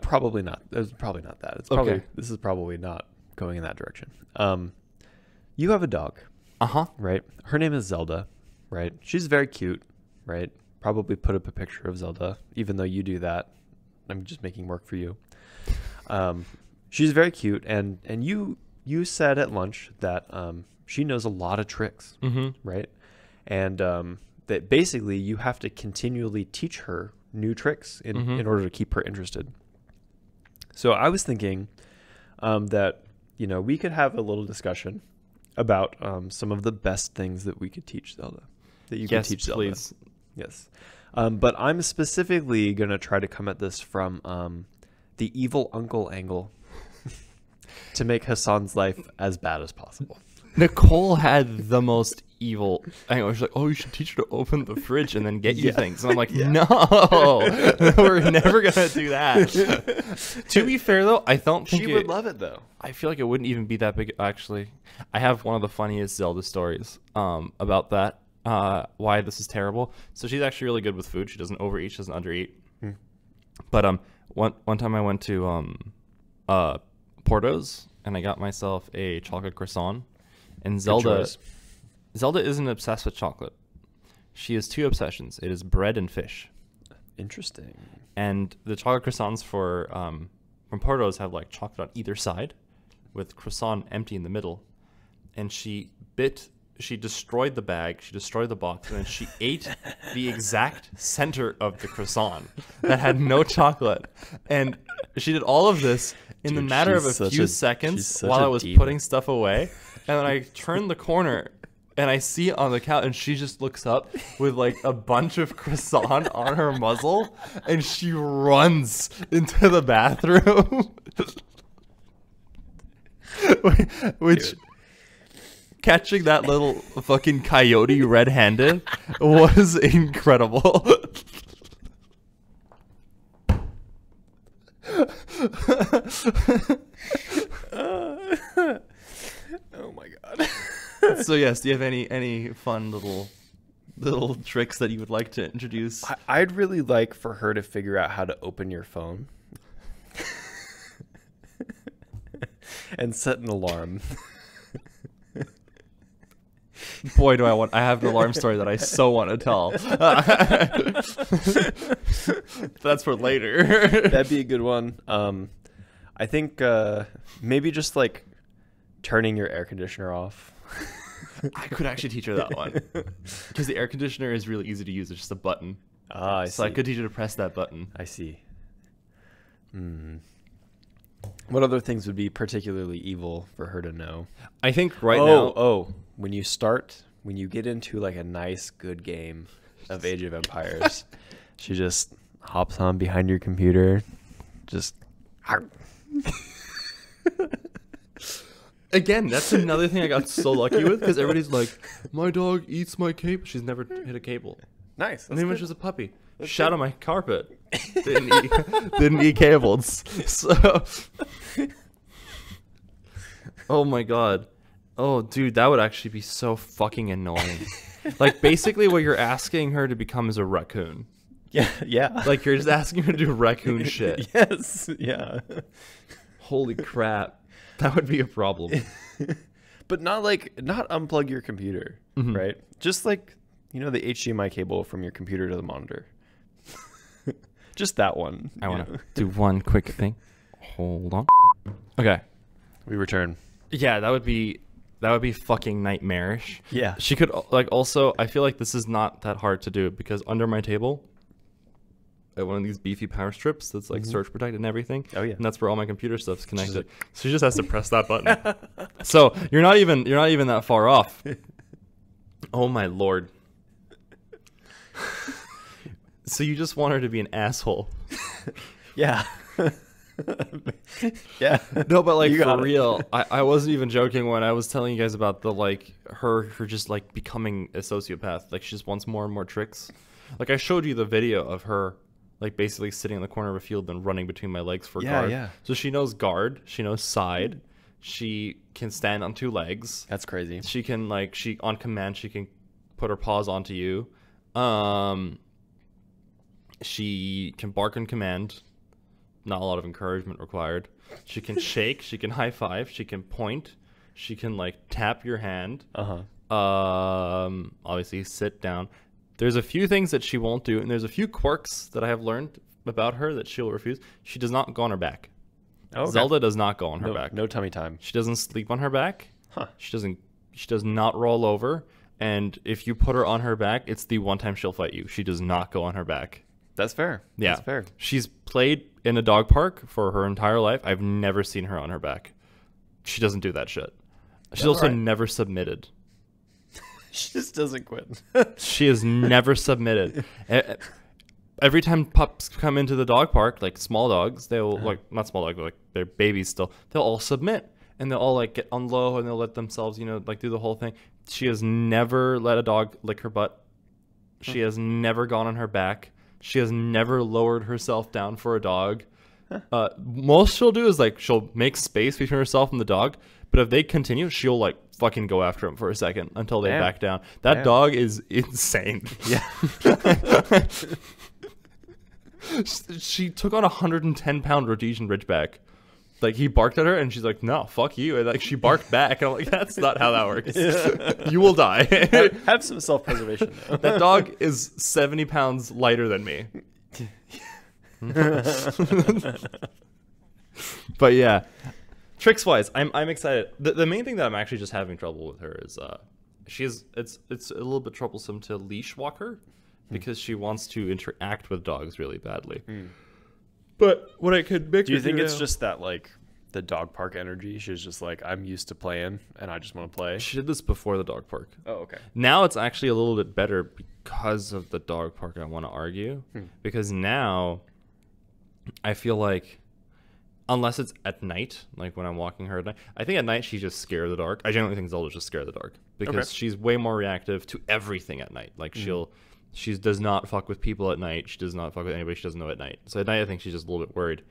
Probably not. It's probably not that. It's Okay. probably this is probably not going in that direction. You have a dog, Uh-huh. right? Her name is Zelda, right? She's very cute, right? Probably put up a picture of Zelda, even though you do that. I'm just making work for you. She's very cute, and you said at lunch that she knows a lot of tricks, Mm-hmm. right? And that basically you have to continually teach her new tricks in order to keep her interested. So I was thinking that we could have a little discussion about some of the best things that we could teach Zelda. That you could Yes, teach Zelda. please. Yes. But I'm specifically going to try to come at this from the evil uncle angle to make Hassan's life as bad as possible. Nicole had the most evil. Anyway, she's like, "Oh, you should teach her to open the fridge and then get you Yeah. things." And I'm like, "No, we're never gonna do that." To be fair, though, I don't think She would love it, though. I feel like it wouldn't even be that big. Actually, I have one of the funniest Zelda stories about that. Why this is terrible. So she's actually really good with food. She doesn't overeat. She doesn't undereat. But one time I went to Porto's and I got myself a chocolate croissant. And Zelda isn't obsessed with chocolate. She has two obsessions. It is bread and fish. Interesting. And the chocolate croissants from Porto's have like chocolate on either side, with croissant empty in the middle. And she destroyed the bag, she destroyed the box, and then she ate the exact center of the croissant that had no chocolate. And she did all of this in the Dude, matter of she's a such few a- she's seconds such while a I was diva. putting stuff away. And then I turned the corner and I see it on the couch, and she just looks up with like a bunch of croissant on her muzzle, and she runs into the bathroom. Which Dude. catching that little fucking coyote red-handed was incredible. Oh my god. So yes, do you have any fun little tricks that you would like to introduce? I'd really like for her to figure out how to open your phone and set an alarm. Boy, do I have an alarm story that I so want to tell. That's for later. That'd be a good one. I think maybe just like turning your air conditioner off. I could actually teach her that one. Because the air conditioner is really easy to use. It's just a button. Ah, I see. So I could teach her to press that button. I see. What other things would be particularly evil for her to know? I think now... Oh, when you get into like a nice, good game of Age of Empires, she just hops on behind your computer, just... Again, that's another thing I got so lucky with, because everybody's like, my dog eats my cable. She's never hit a cable. Nice. And even when she was a puppy, shat on my carpet. Didn't eat cables. So, oh my god. Oh, dude, that would actually be so fucking annoying. Like, basically what you're asking her to become is a raccoon. Yeah. Like, you're just asking her to do raccoon shit. Yes. Yeah. Holy crap. That would be a problem. But not unplug your computer, right? Just like, the HDMI cable from your computer to the monitor. Just that one. I want to do one quick thing. Hold on. Okay. We return. Yeah, that would be fucking nightmarish. Yeah. She could also, I feel like this is not that hard to do because under my table, I have one of these beefy power strips that's like surge protected and everything. Oh yeah. And that's where all my computer stuff's connected. So she just has to press that button. So you're not even that far off. Oh my lord. So you just want her to be an asshole. Yeah. Yeah. No, but like for real, I wasn't even joking when I was telling you guys about the her just like becoming a sociopath. Like she just wants more and more tricks. Like I showed you the video of her like basically sitting in the corner of a field and running between my legs for guard. Yeah. So she knows guard, she knows side, she can stand on two legs. That's crazy. She can on command she can put her paws onto you. She can bark on command. Not a lot of encouragement required. She can shake. She can high five. She can point. She can tap your hand. Obviously sit down. There's a few things that she won't do, and there's a few quirks that I have learned about her that she'll refuse. She does not go on her back. Okay. Zelda does not go on her back. No tummy time. She doesn't sleep on her back. Huh. She does not roll over. And if you put her on her back, it's the one time she'll fight you. She does not go on her back. That's fair. Yeah. That's fair. She's played in a dog park for her entire life. I've never seen her on her back. She doesn't do that shit. She's also never submitted. She just doesn't quit. She has never submitted. Every time pups come into the dog park, like small dogs, they'll not small dogs, but they're babies still. They'll all submit and they'll all get on low and they'll let themselves, do the whole thing. She has never let a dog lick her butt. She has never gone on her back. She has never lowered herself down for a dog. Most she'll do is she'll make space between herself and the dog. But if they continue, she'll fucking go after him for a second until they back down. That dog is insane. Yeah. She took on a 110-pound Rhodesian Ridgeback. He barked at her and she's like, no, fuck you. And she barked back. And I'm like, that's not how that works. You will die. Have some self-preservation. That dog is 70 pounds lighter than me. But yeah, tricks wise, I'm excited. The main thing that I'm actually just having trouble with her is it's a little bit troublesome to leash walk her because she wants to interact with dogs really badly. But what I could make do you think it's just that the dog park energy? She's just I'm used to playing and I just want to play. She did this before the dog park. Oh, okay. Now it's actually a little bit better because of the dog park, I want to argue. Because now I feel like unless it's at night, like when I'm walking her at night. I think at night she's just scared of the dark. I generally think Zelda's just scared of the dark because she's way more reactive to everything at night. Like she does not fuck with people at night. She does not fuck with anybody she doesn't know at night. So at night I think she's just a little bit worried.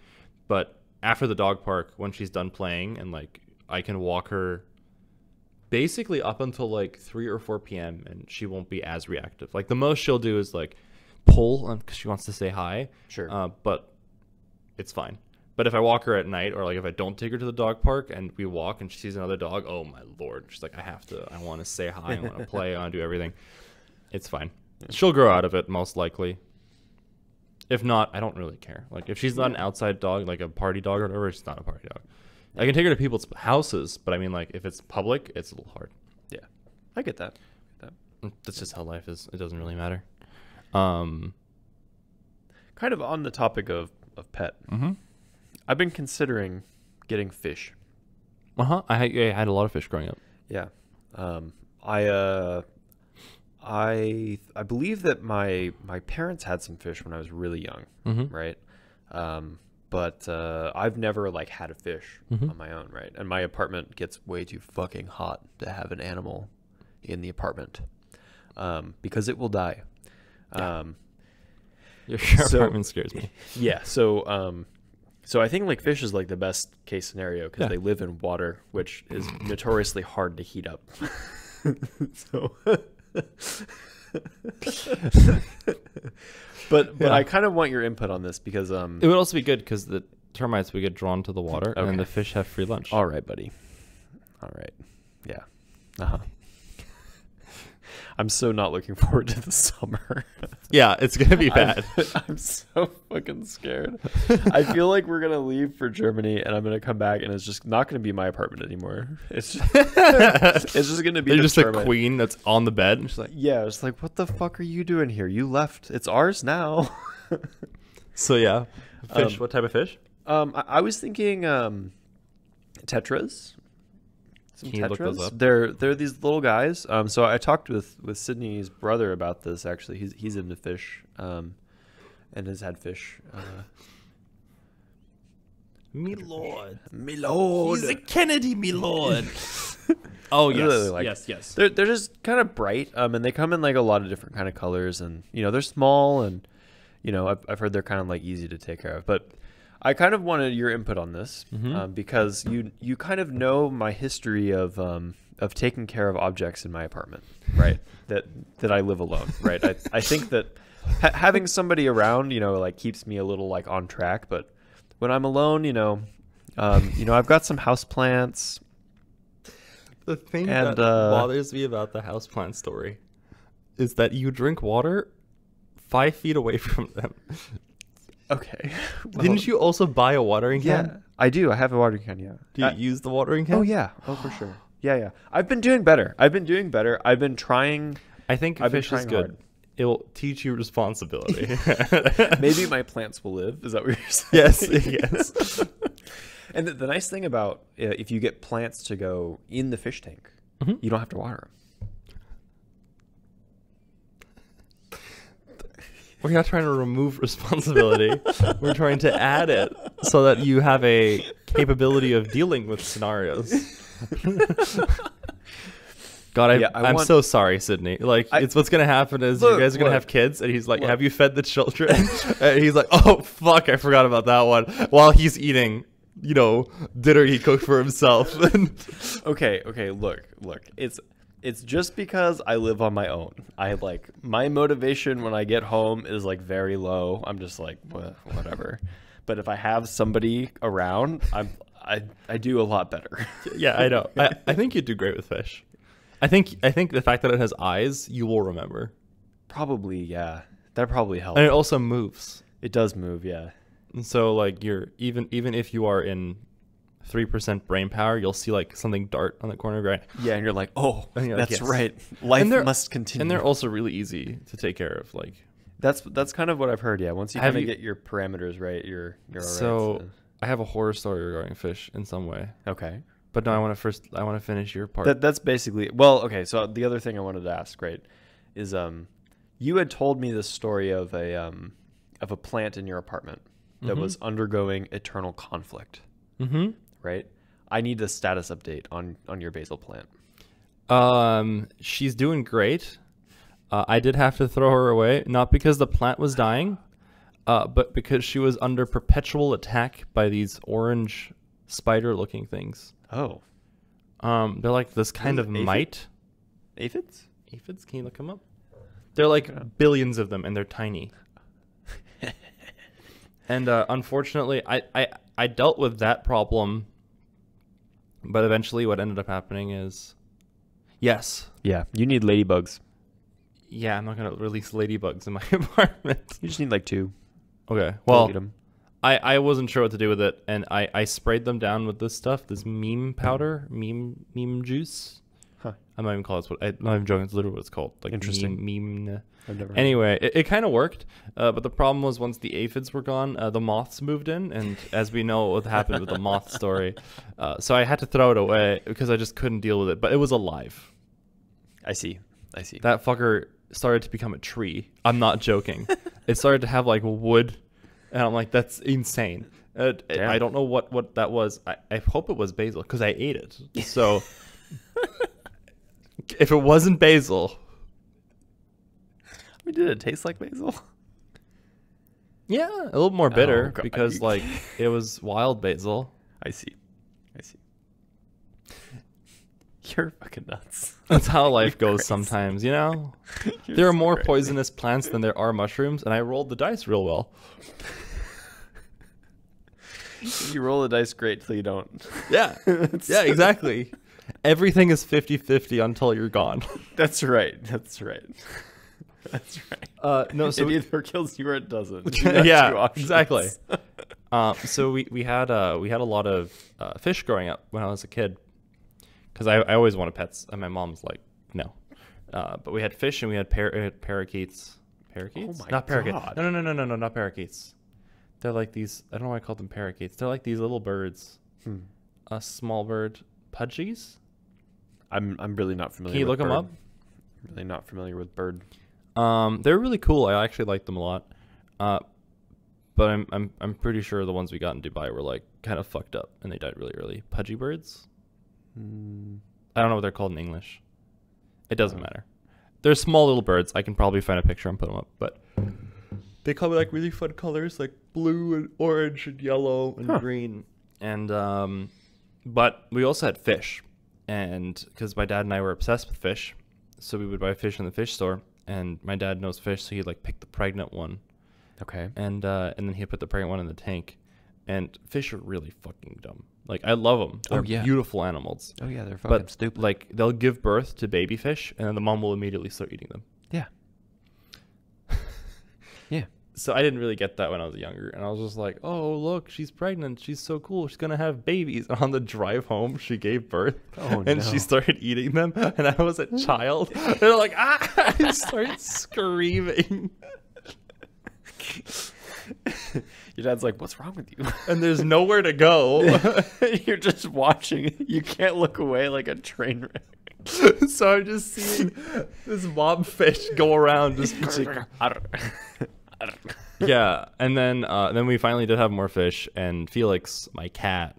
But after the dog park, when she's done playing and like I can walk her basically up until like 3 or 4 p.m. and she won't be as reactive. Like the most she'll do is like pull because she wants to say hi. Sure. But it's fine. But if I walk her at night or like if I don't take her to the dog park and we walk and she sees another dog, oh my Lord. She's like, I want to say hi. I want to play. I want to do everything. It's fine. She'll grow out of it most likely. If not, I don't really care. Like if she's not an outside dog, like a party dog or whatever, she's not a party dog. I can take her to people's houses, but I mean like if it's public, it's a little hard. Yeah. I get that. That's just how life is. It doesn't really matter. Kind of on the topic of pet. I've been considering getting fish. I had a lot of fish growing up. Yeah. I believe that my parents had some fish when I was really young, right? But I've never like had a fish on my own, right? And my apartment gets way too fucking hot to have an animal in the apartment because it will die. Your apartment scares me. Yeah. So I think like fish is like the best case scenario because they live in water, which is notoriously hard to heat up. So, but I kind of want your input on this because it would also be good because the termites would get drawn to the water and then the fish have free lunch. All right, buddy. All right. Yeah. I'm so not looking forward to the summer. Yeah, it's gonna be bad. I'm so fucking scared. I feel like we're gonna leave for Germany and I'm gonna come back and it's just not gonna be my apartment anymore. It's just, it's just gonna be just a queen that's on the bed. And she's like, yeah, it's like, what the fuck are you doing here? You left. It's ours now. So yeah, fish. What type of fish? I was thinking tetras. Some Can you look those tetras. up? They're these little guys. So I talked with Sydney's brother about this. Actually, he's into fish, and has had fish. Me lord, he's a Kennedy, me lord. Oh yes, yes. They're just kind of bright, and they come in like a lot of different kind of colors, and they're small, and I've heard they're kind of like easy to take care of, but. I kind of wanted your input on this because you kind of know my history of taking care of objects in my apartment, right? that I live alone, right? I think that having somebody around, like keeps me a little like on track. But when I'm alone, I've got some houseplants. The thing that bothers me about the houseplant story is that you drink water 5 feet away from them. Okay. Well, didn't you also buy a watering can? Yeah, I do. I have a watering can, yeah. Do you use the watering can? Oh, yeah. Oh, for sure. Yeah. I've been doing better. I've been trying. I think fish is good. Hard. It will teach you responsibility. Maybe my plants will live. Is that what you're saying? Yes. And the nice thing about if you get plants to go in the fish tank, you don't have to water them. We're not trying to remove responsibility. We're trying to add it so that you have a capability of dealing with scenarios. God, I'm so sorry, Sydney. Like, it's what's going to happen is you guys are going to have kids, and he's like, have you fed the children? And he's like, oh, fuck, I forgot about that one. While he's eating, dinner he cooked for himself. Okay, look. It's just because I live on my own. My motivation when I get home is like very low. I'm just like, whatever. But if I have somebody around, I do a lot better. Yeah, I know. I think you'd do great with fish. I think the fact that it has eyes, you will remember. Probably, yeah. That probably helps. And it also moves. It does move, yeah. And so like you're even if you are in 3% brain power, you'll see like something dart on the corner of your eye. Yeah, and you're like, oh, that's right. Life must continue. And they're also really easy to take care of. Like that's kind of what I've heard. Yeah, once you kind of get your parameters right, you're all right. So I have a horror story regarding fish in some way. Okay, but no, I want to finish your part. That's basically okay. So the other thing I wanted to ask, right, is you had told me this story of a plant in your apartment that was undergoing eternal conflict. Mm-hmm. right? I need a status update on your basil plant. She's doing great. I did have to throw her away, not because the plant was dying, but because she was under perpetual attack by these orange spider-looking things. Oh, They're like this kind of aphid? mite. aphids? Aphids? Can you look them up? They're like billions of them, and they're tiny. And unfortunately, I dealt with that problem, but eventually what ended up happening is, yes, Yeah, you need ladybugs. yeah, I'm not going to release ladybugs in my apartment. You just need like 2. Okay, Well, well, I wasn't sure what to do with it, and I sprayed them down with this stuff, this meme powder, meme juice. Huh. I'm not even calling it. I'm not even joking. It's literally what it's called. Like Interesting. Meme. I've never heard Anyway, it kind of worked, but the problem was once the aphids were gone, the moths moved in, and as we know what happened with the moth story, so I had to throw it away because I just couldn't deal with it. But it was alive. I see. That fucker started to become a tree. I'm not joking. It started to have like wood, and I'm like, that's insane. Damn. I don't know what that was. I hope it was basil because I ate it. So if it wasn't basil, I mean, did it taste like basil? yeah, a little more bitter God. because like it was wild basil. I see. You're fucking nuts. That's how life You're goes crazy. sometimes, you know? You're There are so more crazy. poisonous plants than there are mushrooms, and I rolled the dice real well. You roll the dice great till you don't. Yeah. Yeah, exactly. Everything is 50-50 until you're gone. That's right. That's right. No, so it we, either kills you or it doesn't. You got 2 yeah, options. exactly. So we had a lot of fish growing up when I was a kid, because I always wanted pets, and my mom's like, no. But we had fish and we had parakeets. Parakeets? Oh my Not parakeets. God. No, not parakeets. They're like these. I don't know why I called them parakeets. They're like these little birds. A small bird, pudgies. I'm really not familiar. Can you with look them bird. up? Really not familiar with bird. They're really cool. I actually like them a lot. But I'm pretty sure the ones we got in Dubai were like kind of fucked up and they died really early. Pudgy birds? I don't know what they're called in English. It doesn't matter. They're small little birds. I can probably find a picture and put them up, but they come in like really fun colors, like blue and orange and yellow and green. And but we also had fish, and because my dad and I were obsessed with fish, so we would buy fish in the fish store. And my dad knows fish, so he'd like pick the pregnant one, Okay. and then he'd put the pregnant one in the tank. And fish are really fucking dumb. Like, I love them. They're yeah. beautiful animals. Oh yeah, they're fucking But stupid. like, they'll give birth to baby fish, and then the mom will immediately start eating them. Yeah. Yeah. So I didn't really get that when I was younger, and I was just like, "Oh, look, she's pregnant. She's so cool. She's gonna have babies." And on the drive home, she gave birth, Oh, and no. she started eating them. And I was a child. And they're like, "Ah!" I started screaming. Your dad's like, "What's wrong with you?" And there's nowhere to go. You're just watching. You can't look away like a train wreck. So I'm just seeing this mob fish go around, just yeah. And then we finally did have more fish, and Felix, my cat,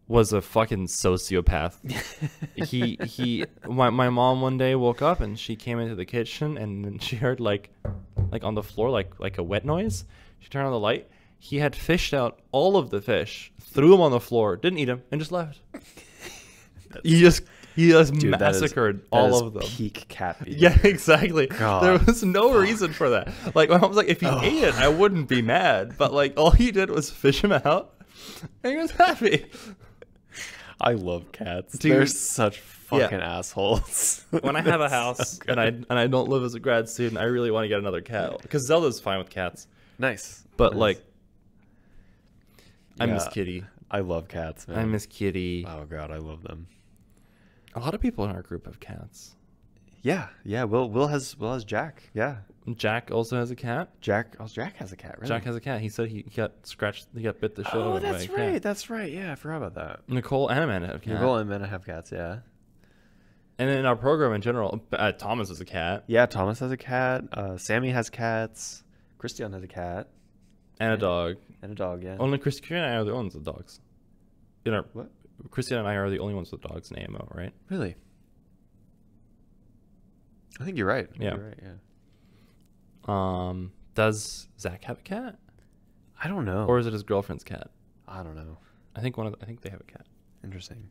was a fucking sociopath. My mom one day woke up and she came into the kitchen, and then she heard like on the floor like a wet noise. She turned on the light. He had fished out all of the fish, threw them on the floor, didn't eat them, and just left. He just Dude, massacred that all is of them. Peak cat behavior. Yeah, exactly. God, there was no reason for that. Like, I was like, if he ate it, I wouldn't be mad. But like, all he did was fish him out, and he was happy. I love cats. Dude, They're such fucking assholes. When I have a They're so house good. and I don't live as a grad student, I really want to get another cat because Zelda's fine with cats. Nice. But Nice. like, I Yeah. miss Kitty. I love cats, man. I miss Kitty. Oh god, I love them. A lot of people in our group have cats. Yeah, yeah. Will has Jack. Yeah, Jack also has a cat. Jack. Oh, Jack has a cat. Really? Jack has a cat. He said he got scratched. He got bit the shit out Oh, of by a that's cat. right. That's right. Yeah, I forgot about that. Nicole and Amanda have a cat. Nicole and Amanda have cats. Yeah. And in our program in general, Thomas is a cat. Yeah, Thomas has a cat. Sammy has cats. Christian has a cat. and a dog. And a dog, yeah. Only Christian and I are the only ones with dogs. What? Christian and I are the only ones with dogs in AMO, right? Really? I think you're right. Yeah. You're right, yeah. Does Zach have a cat? I don't know. Or is it his girlfriend's cat? I don't know. I think they have a cat. Interesting.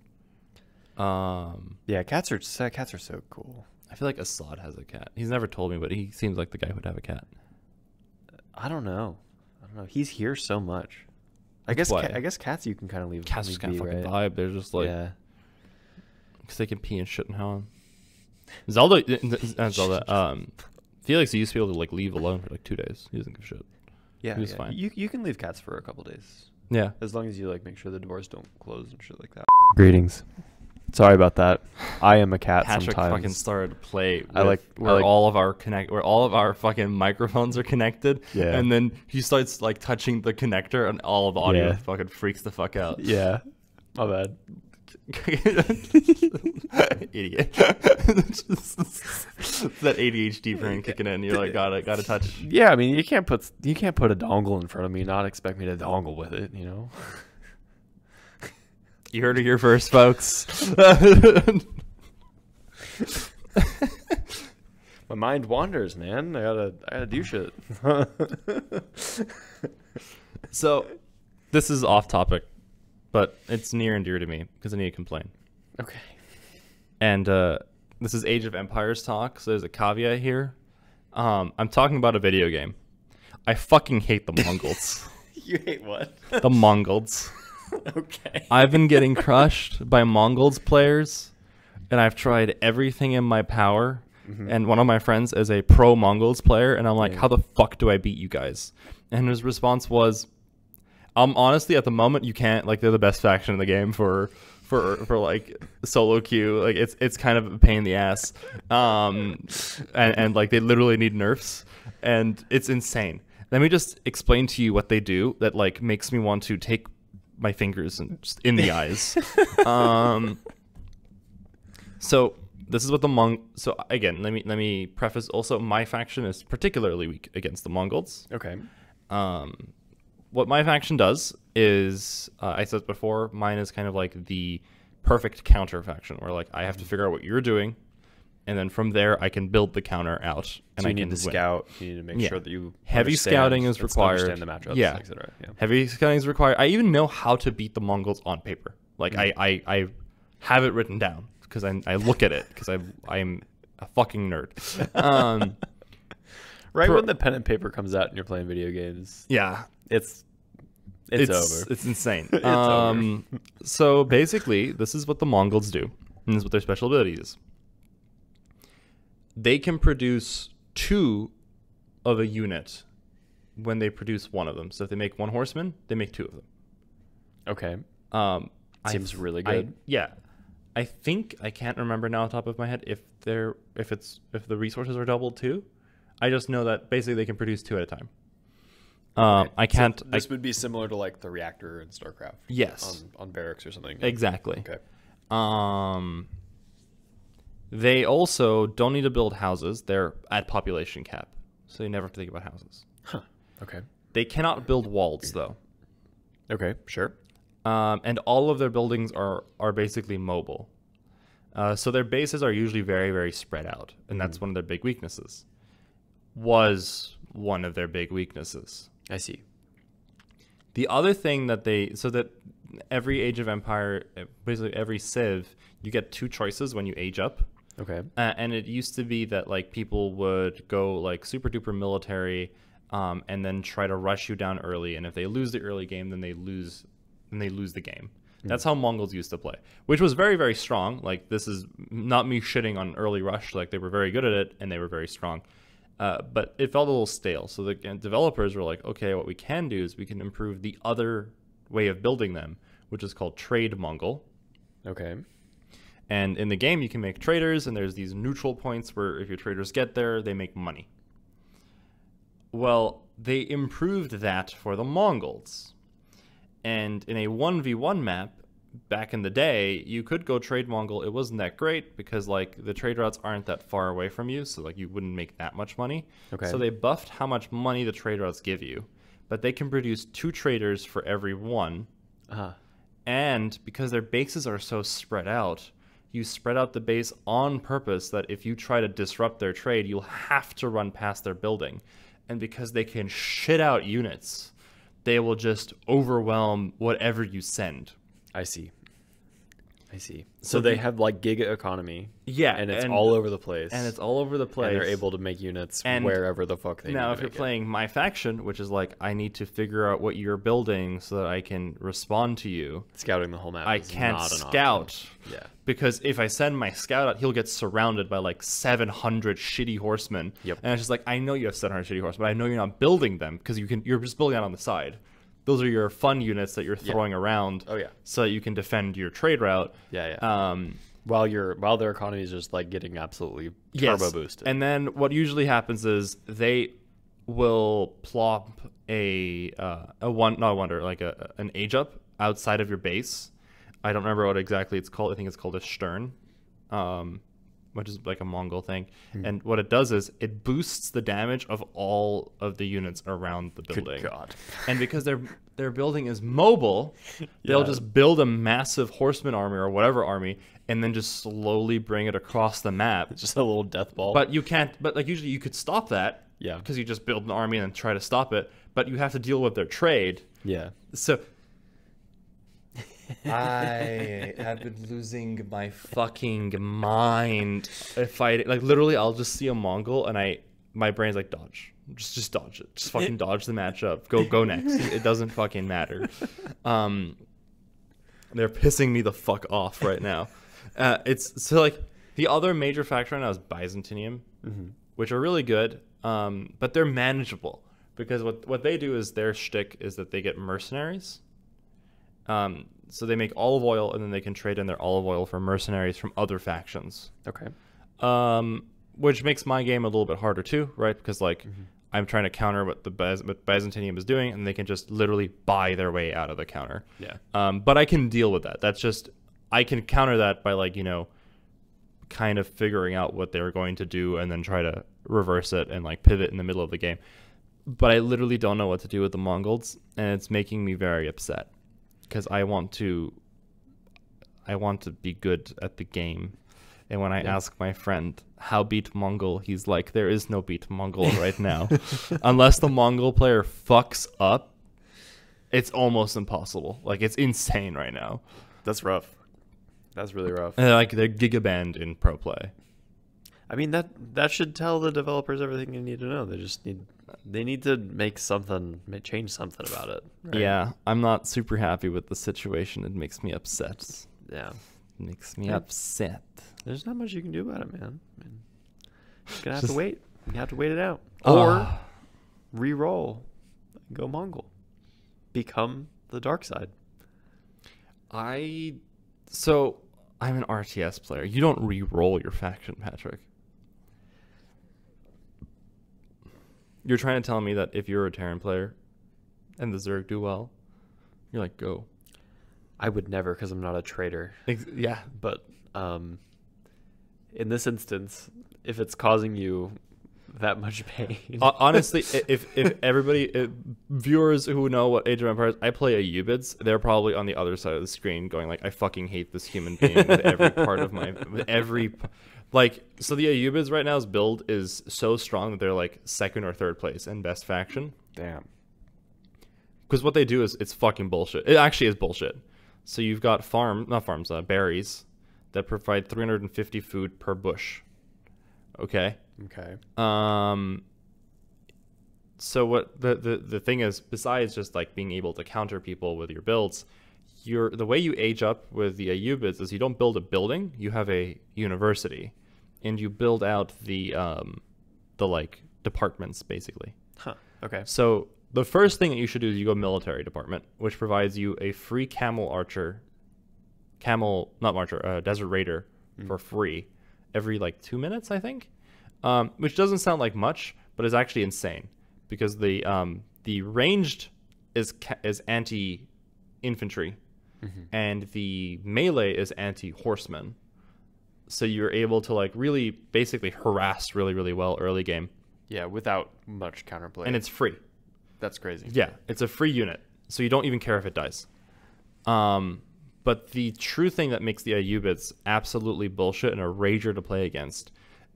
Um, Yeah, cats are so cool. I feel like Assad has a cat. He's never told me, but he seems like the guy who would have a cat. I don't know. He's here so much. I That's guess why. I guess cats you can kind of leave. Cats just kind be, of fucking right? vibe. They're just like, yeah. because they can pee and shit and how. Zelda, Felix used to be able to like leave alone for like 2 days. He doesn't give a shit. Yeah, He was yeah. fine. You can leave cats for a couple days Yeah. as long as you like make sure the doors don't close and shit like that. Greetings. Sorry about that. I am a cat Patrick sometimes. fucking started to play with I like all of our fucking microphones are connected. Yeah. And then he starts like touching the connector and all of the audio Yeah. fucking freaks the fuck out. Yeah. My bad. Idiot. That ADHD brain kicking in. You're like, gotta touch. Yeah, I mean you can't put a dongle in front of me and not expect me to dongle with it, you know? You heard it here first, folks. My mind wanders, man. I gotta do shit. So, this is off topic, but it's near and dear to me because I need to complain. Okay. And this is Age of Empires talk, so there's a caveat here. I'm talking about a video game. I fucking hate the Mongols. You hate what? The Mongols. Okay. I've been getting crushed by Mongols players, and I've tried everything in my power. Mm-hmm. And one of my friends is a pro Mongols player, and I'm like, Yeah. how the fuck do I beat you guys? And his response was, honestly, at the moment, you can't. Like, they're the best faction in the game for like solo queue. Like, it's kind of a pain in the ass. And like they literally need nerfs, and it's insane. Let me just explain to you what they do that like makes me want to take my fingers and just in the eyes. So this is what so again, let me preface also my faction is particularly weak against the Mongols. Okay. What my faction does is, I said before, mine is kind of like the perfect counter faction where like I have to figure out what you're doing, and then from there I can build the counter out. And So I you need can to win. scout. You need to make Yeah. sure that you Heavy understand- scouting is required. Understand the matchups, Yeah. etc. Yeah. Heavy scouting is required. I even know how to beat the Mongols on paper. Like I have it written down because I look at it because I'm a fucking nerd. Right when the pen and paper comes out and you're playing video games, Yeah. it's over. It's insane. over. So basically, this is what the Mongols do, and this is what their special ability is. They can produce 2 of a unit when they produce 1 of them. So if they make 1 horseman, they make 2 of them. Okay. Seems really good. I think I can't remember now off the top of my head if the resources are doubled too. I just know that basically they can produce 2 at a time. I can't. So this would be similar to like the reactor in StarCraft. Yes. On barracks or something. Exactly. Okay. They also don't need to build houses. They're at population cap, so you never have to think about houses. Huh. Okay. They cannot build walls though, Okay. Sure. and all of their buildings are basically mobile. So their bases are usually very, very spread out, and that's one of their big weaknesses. Was one of their big weaknesses. I see. The other thing that that every Age of Empire, basically every Civ, you get 2 choices when you age up. Okay. And it used to be that like people would go like super duper military, and then try to rush you down early. And if they lose the early game, then they lose the game. That's how Mongols used to play, which was very, very strong. Like, this is not me shitting on early rush. Like, they were very good at it and they were very strong. But it felt a little stale. So the developers were like, okay, what we can do is we can improve the other way of building them, which is called Trade Mongol. Okay. And in the game, you can make traders, and there's these neutral points where if your traders get there, they make money. Well, they improved that for the Mongols. And in a 1v1 map, back in the day, you could go trade Mongol. It wasn't that great because like the trade routes aren't that far away from you, so like you wouldn't make that much money. Okay. So they buffed how much money the trade routes give you, but they can produce 2 traders for every 1. And because their bases are so spread out, you spread out the base on purpose that if you try to disrupt their trade, you'll have to run past their building. And because they can shit out units, they will just overwhelm whatever you send. I see. So they have like giga economy. Yeah, and it's all over the place. And it's all over the place. And they're able to make units wherever the fuck they need. Now, if you're playing my faction, which is like, I need to figure out what you're building so that I can respond to you. Scouting the whole map. I can't scout. Yeah. Because if I send my scout out, he'll get surrounded by like 700 shitty horsemen. Yep. And it's just like, I know you have 700 shitty horsemen, but I know you're not building them because you're just building out on the side. Those are your fun units that you're throwing around. Oh yeah. So that you can defend your trade route. Yeah. While their economy is just like getting absolutely turbo boosted. And then what usually happens is they will plop an age up outside of your base. I don't remember what exactly it's called. I think it's called a Stern, which is like a Mongol thing. And what it does is it boosts the damage of all of the units around the building. Good God. And because their building is mobile, they'll just build a massive horseman army or whatever army, and then just slowly bring it across the map. It's just a little death ball. But you can't. But like usually you could stop that. Yeah. Because you just build an army and try to stop it. But you have to deal with their trade. Yeah. So I have been losing my fucking mind fighting. Like literally, I'll just see a Mongol and my brain's like, dodge. Just dodge it. Just fucking dodge the matchup. Go next. It doesn't fucking matter. They're pissing me the fuck off right now. It's so like the other major factor right now is Byzantium, which are really good, but they're manageable because what they do is their shtick is that they get mercenaries. So they make olive oil and then they can trade in their olive oil for mercenaries from other factions. Okay. Which makes my game a little bit harder too, right? Because like I'm trying to counter what what Byzantium is doing, and they can just literally buy their way out of the counter. Yeah. But I can deal with that. That's just I can counter that by like kind of figuring out what they're going to do and then try to reverse it and like pivot in the middle of the game. But I literally don't know what to do with the Mongols, and it's making me very upset because I want to be good at the game. And when I ask my friend how beat Mongol, he's like, there is no beat Mongol right now. Unless the Mongol player fucks up, it's almost impossible. Like, it's insane right now. That's rough. That's really rough. And they're gigabanned in pro play. I mean, that should tell the developers everything they need to know. They need to change something about it. Right? Yeah, I'm not super happy with the situation. It makes me upset. Yeah. It makes me upset. There's not much you can do about it, man. You're gonna have to wait. You have to wait it out. Or re-roll. Go Mongol. Become the dark side. So I'm an RTS player. You don't re-roll your faction, Patrick. You're trying to tell me that if you're a Terran player and the Zerg do well, you're like, go. I would never, because I'm not a trader. Yeah. But in this instance, if it's causing you that much pain. Honestly, if everybody, viewers who know what Age of Empires, I play Ayyubids, they're probably on the other side of the screen going like, I fucking hate this human being with every part of so the Ayyubids right now's build is so strong that they're like second or third place in best faction. Damn. Because what they do is it's fucking bullshit. It actually is bullshit. So you've got berries that provide 350 food per bush. Okay. Okay. So what the thing is, besides just like being able to counter people with your builds, the way you age up with the Ayyubids is you don't build a building, you have a university, and you build out the like departments basically. Huh. Okay. So the first thing that you should do is you go military department, which provides you a free desert raider for free every like 2 minutes, I think. Which doesn't sound like much, but is actually insane because the ranged is anti-infantry, and the melee is anti-horseman. So you're able to like really basically harass really, really well early game. Yeah, without much counterplay. And it's free. That's crazy. Yeah, it's a free unit, so you don't even care if it dies. But the true thing that makes the Ayyubids absolutely bullshit and a rager to play against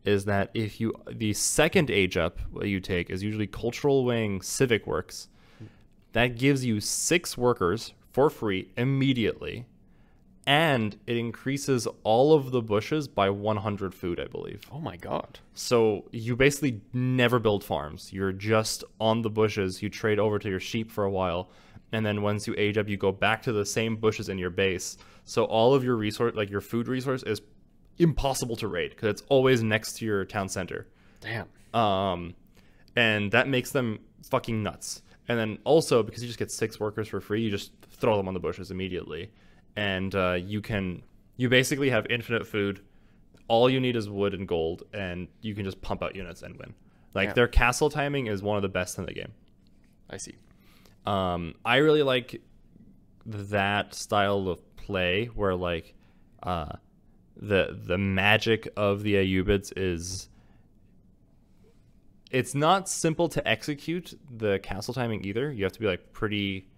is that the second age up what you take is usually Cultural Wing Civic Works. That gives you 6 workers for free immediately, and it increases all of the bushes by 100 food, I believe. Oh my god. So you basically never build farms. You're just on the bushes. You trade over to your sheep for a while, and then once you age up, you go back to the same bushes in your base. So all of your resource, like your food resource, is impossible to raid because it's always next to your town center. Damn. And that makes them fucking nuts. And then also, because you just get 6 workers for free, you just throw them on the bushes immediately. And you basically have infinite food. All you need is wood and gold, and you can just pump out units and win. Like, their castle timing is one of the best in the game. I see. I really like that style of play where, like, the magic of the Ayyubids is... It's not simple to execute the castle timing either. You have to be like pretty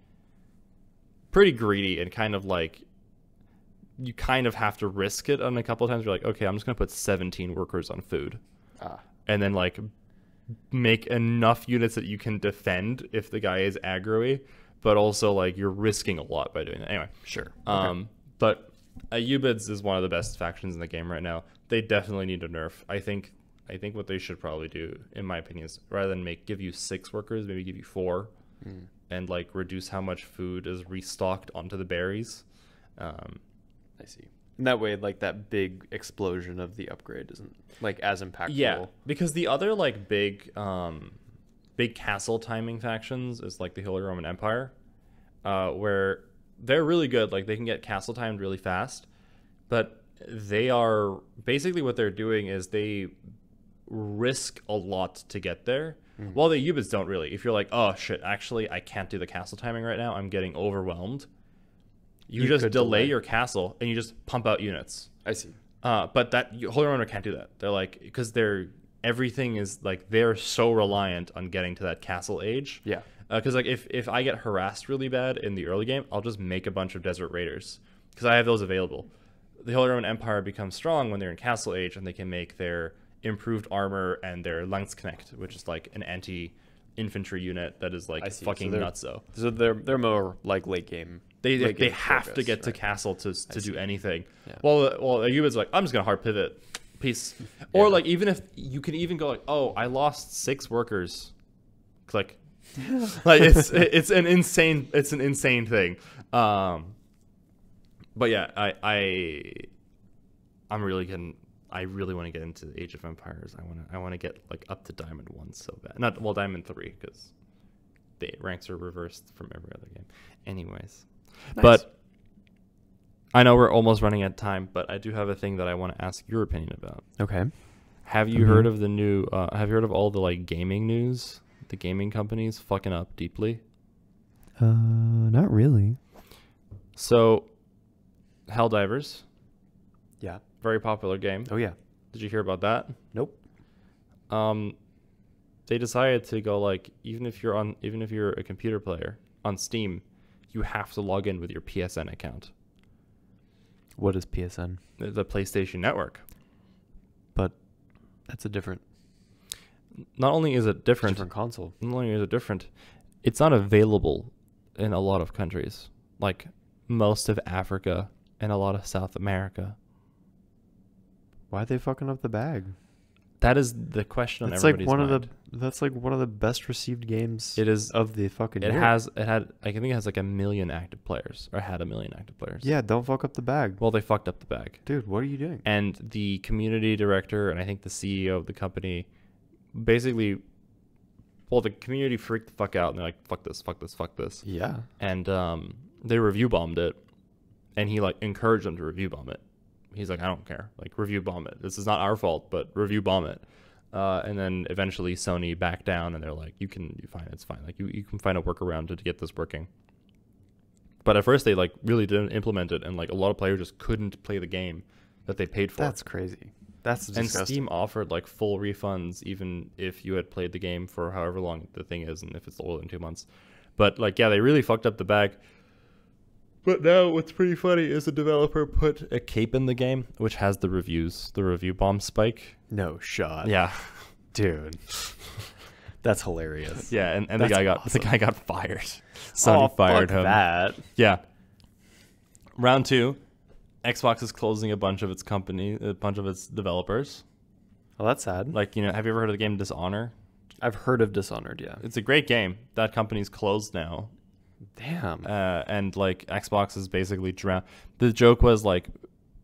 greedy and kind of like you kind of have to risk it on a couple of times. You're like, okay, I'm just gonna put 17 workers on food, and then like make enough units that you can defend if the guy is aggro-y, but also like you're risking a lot by doing that. Anyway, Sure. but Ayyubids is one of the best factions in the game right now. They definitely need a nerf. I think what they should probably do, in my opinion, is rather than give you 6 workers, maybe give you 4, and like reduce how much food is restocked onto the berries. I see. And that way, like that big explosion of the upgrade isn't like as impactful. Yeah, because the other like big castle timing factions is like the Holy Roman Empire, where they're really good. Like they can get castle timed really fast, but they are basically what they're doing is they risk a lot to get there. While the Ayyubids don't really. If you're like, oh shit, actually I can't do the castle timing right now, I'm getting overwhelmed, you just delay your castle and you just pump out units. I see. But that Holy Roman can't do that. They're like, because everything is like they're so reliant on getting to that castle age. Yeah. Because like if I get harassed really bad in the early game, I'll just make a bunch of desert raiders because I have those available. The Holy Roman Empire becomes strong when they're in castle age and they can make their improved armor and their Langsknecht, which is like an anti-infantry unit that is like fucking nutso. So they're more like late game. They have to get to castle to do anything. Yeah. Well, Ayyubid's like, I'm just gonna hard pivot, peace. Or like even if you can even go like, oh, I lost 6 workers, click. Like it's an insane thing. But yeah, I really want to get into Age of Empires. I want to get like up to Diamond 1 so bad. Diamond 3 because the ranks are reversed from every other game. Anyways, nice. But I know we're almost running out of time, but I do have a thing that I want to ask your opinion about. Okay. Have you heard of the new? Have you heard of all the like gaming news? The gaming companies fucking up deeply. Not really. So, Helldivers. Yeah. Very popular game. Oh yeah. Did you hear about that? Nope. They decided to go like even if you're a computer player on Steam, you have to log in with your PSN account. What is PSN? The PlayStation Network. But that's a different. Not only is it different, console. Not only is it different, it's not available in a lot of countries, like most of Africa and a lot of South America. Why are they fucking up the bag? That is the question on That's everybody's like mind. That's like one of the best received games. It is of the fucking. It year. had. I think it has like 1 million active players, or had 1 million active players. Yeah, don't fuck up the bag. Well, they fucked up the bag, dude. What are you doing? And the community director and I think the CEO of the company, basically, well, the community freaked the fuck out and they're like, "Fuck this, fuck this, fuck this." Yeah. And they review bombed it, and he like encouraged them to review bomb it. He's like, I don't care. Like, review bomb it. This is not our fault, but review bomb it. And then eventually Sony backed down, and they're like, you fine, it's fine. Like, you can find a workaround to get this working. But at first, they, like, really didn't implement it, and, like, a lot of players just couldn't play the game that they paid for. That's crazy. That's And disgusting. Steam offered like full refunds even if you had played the game for however long the thing is, and if it's older than 2 months. But like, yeah, they really fucked up the bag. But now what's pretty funny is the developer put a cape in the game, which has the review bomb spike. No shot. Yeah, Dude. That's hilarious. yeah, and That's the awesome. guy got fired. Sony Oh, fired fuck him. that. Yeah. Round 2, Xbox is closing a bunch of its developers. Well, that's sad. Like, you know, have you ever heard of the game Dishonor? I've heard of Dishonored, yeah. It's a great game. That company's closed now. Damn. And like Xbox is basically drowned. The joke was like,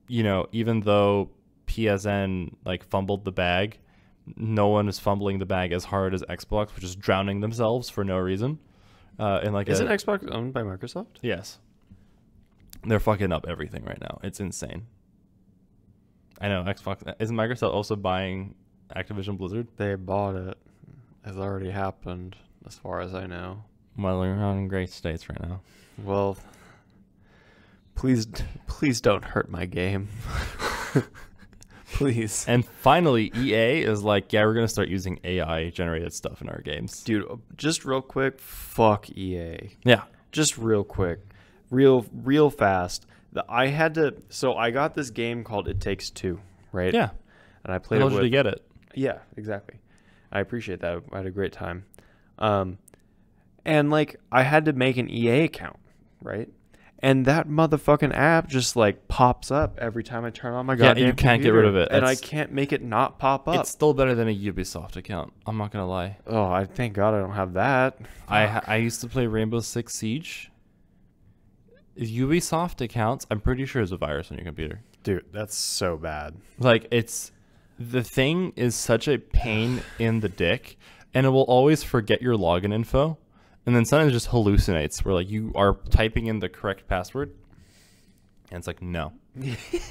you know, even though PSN like fumbled the bag, no one is fumbling the bag as hard as Xbox, which is drowning themselves for no reason. And like, Isn't Xbox owned by Microsoft? yes, they're fucking up everything right now. It's insane. I know Xbox isn't Microsoft also buying Activision Blizzard? They bought it. It's already happened, as far as I know. Well, they're not in great states right now. Well, please don't hurt my game. Please. And finally, EA is like, yeah, we're gonna start using AI generated stuff in our games. Dude, just real quick, fuck EA. Yeah. Just real quick. Real fast. I got this game called It Takes Two, right? Yeah. And I played How it did with you get it? Yeah, exactly. I appreciate that. I had a great time. And like I had to make an EA account, right? And that motherfucking app just like pops up every time I turn on my goddamn you can't get rid of it. And I It's- can't make it not pop up. It's still better than a Ubisoft account. I'm not gonna lie. Oh, I thank God I don't have that. I used to play Rainbow Six Siege. Ubisoft accounts, I'm pretty sure, is a virus on your computer. Dude, that's so bad. Like, the thing is such a pain in the dick, and it will always forget your login info, and then sometimes just hallucinates where like you are typing in the correct password, and it's like no,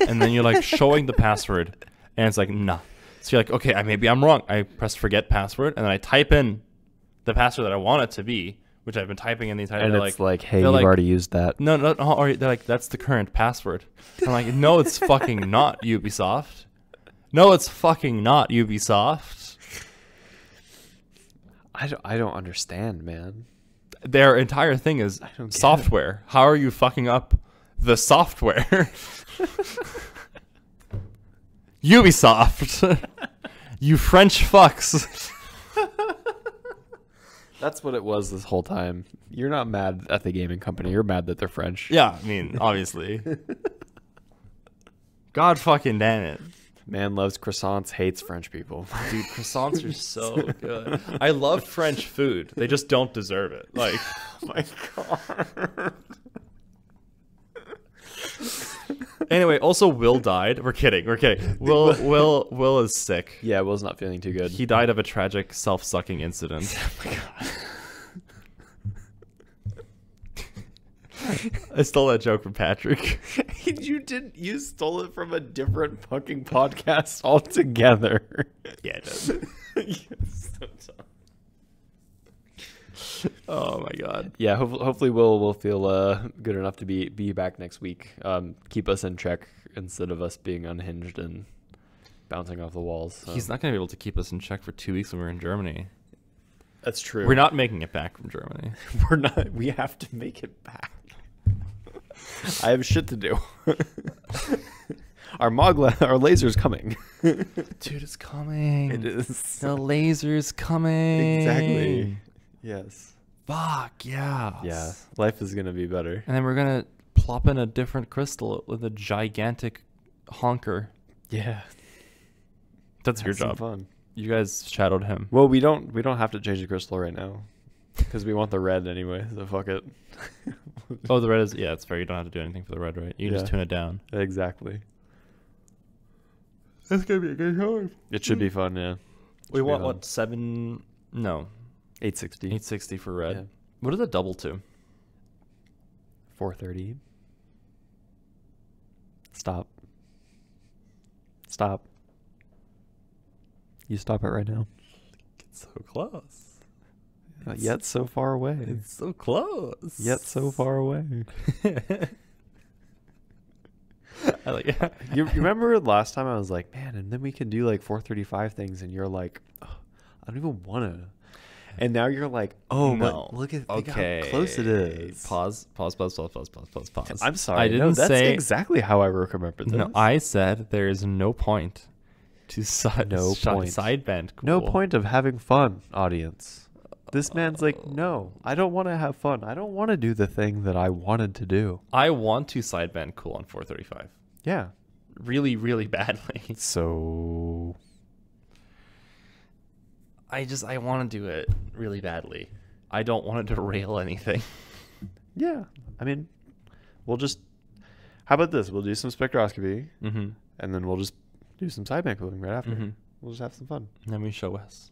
and then you're like showing the password, and it's like nah. So you're like, okay, maybe I'm wrong. I press forget password, and then I type in the password that I want it to be, which I've been typing in the entire. And they're it's like, hey, they're you've like, already used that. no, or they're like, that's the current password. I'm like, no, it's fucking not Ubisoft. No, it's fucking not Ubisoft. I don't understand, man. Their entire thing is don't get software. How are you fucking up the software? Ubisoft. You French fucks. That's what it was this whole time. You're not mad at the gaming company. You're mad that they're French. Yeah, I mean, obviously. God fucking damn it. Man loves croissants, hates French people. Dude, croissants are so good. I love French food. They just don't deserve it. Like, Oh my God. anyway, also Will died. We're kidding. Will is sick. Yeah, Will's not feeling too good. He died of a tragic self-sucking incident. Oh my God. I stole that joke from Patrick. You stole it from a different fucking podcast altogether. Yeah, it does. Oh my god. Yeah, hopefully we'll feel good enough to be back next week. Keep us in check instead of us being unhinged and bouncing off the walls. So. He's not going to be able to keep us in check for 2 weeks when we're in Germany. That's true. We're not making it back from Germany. We're not. We have to make it back. I have shit to do. Our laser's coming. Dude, it's coming. It is. The laser's coming. Exactly. Yes. Fuck, yeah. Yeah. Life is gonna be better. And then we're going to plop in a different crystal with a gigantic honker. Yeah. That's your Have some job. Fun. You guys shadowed him. Well, we don't have to change the crystal right now because we want the red anyway. So fuck it. Oh, the red is... Yeah, it's fair. You don't have to do anything for the red, right? You can just Yeah. tune it down. Exactly. That's going to be a good time. It should be fun. Yeah. We Should be want, fun. what, 7... No, 860. 860 for red. Yeah. What is a double to? 430. Stop. Stop. You stop it right now. It's so close. Yet so far away. It's so close. Yet so far away. I like it. You remember last time I was like, man, and then we can do like 435 things, and you're like, oh, I don't even want to. And now you're like, oh, No. but look at Okay. how close it is. Pause. I'm sorry. I didn't that's say exactly how I remember this. No, I said there is no point to No point. sideband. No cool. point of having fun, audience. This man's like, no, I don't want to have fun. I don't want to do the thing that I wanted to do. I want to sideband cool on 435. Yeah. Really, really badly. So I want to do it really badly. I don't want to derail anything. yeah, I mean, we'll just. How about this? We'll do some spectroscopy, Mm-hmm. and then we'll just do some sideband cooling right after. Mm-hmm. We'll just have some fun. Then we show Wes.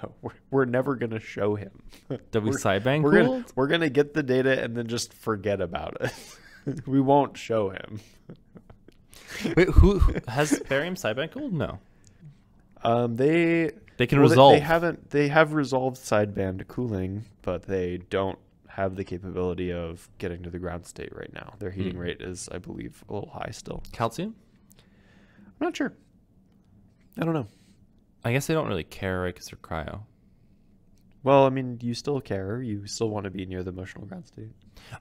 No, we're never gonna show him. Did we sideband we're cooled? we're gonna get the data and then just forget about it. We won't show him. Wait, who has barium sideband cooled? No. They They can well, resolve. They haven't. They have resolved sideband cooling, but they don't have the capability of getting to the ground state right now. Their heating rate is, I believe, a little high still. Calcium? I'm not sure. I don't know. I guess they don't really care, right? Because they're cryo. Well, I mean, you still care. You still want to be near the emotional ground state.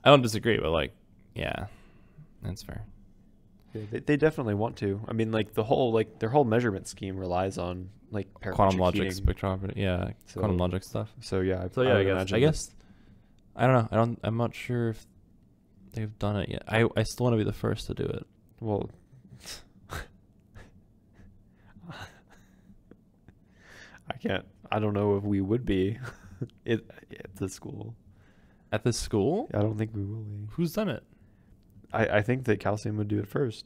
I don't disagree, but like, yeah, that's fair. Yeah, they definitely want to. I mean, like their whole measurement scheme relies on like Quantum parametric logic, heating. spectrometry, yeah, So- quantum logic stuff. So yeah, So yeah, I would guess. imagine I that- guess. I don't know. I'm not sure if they've done it yet. I still want to be the first to do it. Well, I can't. I don't know if we would be at the school. At this school? I don't think we will be. Who's done it? I think that Calcium would do it first.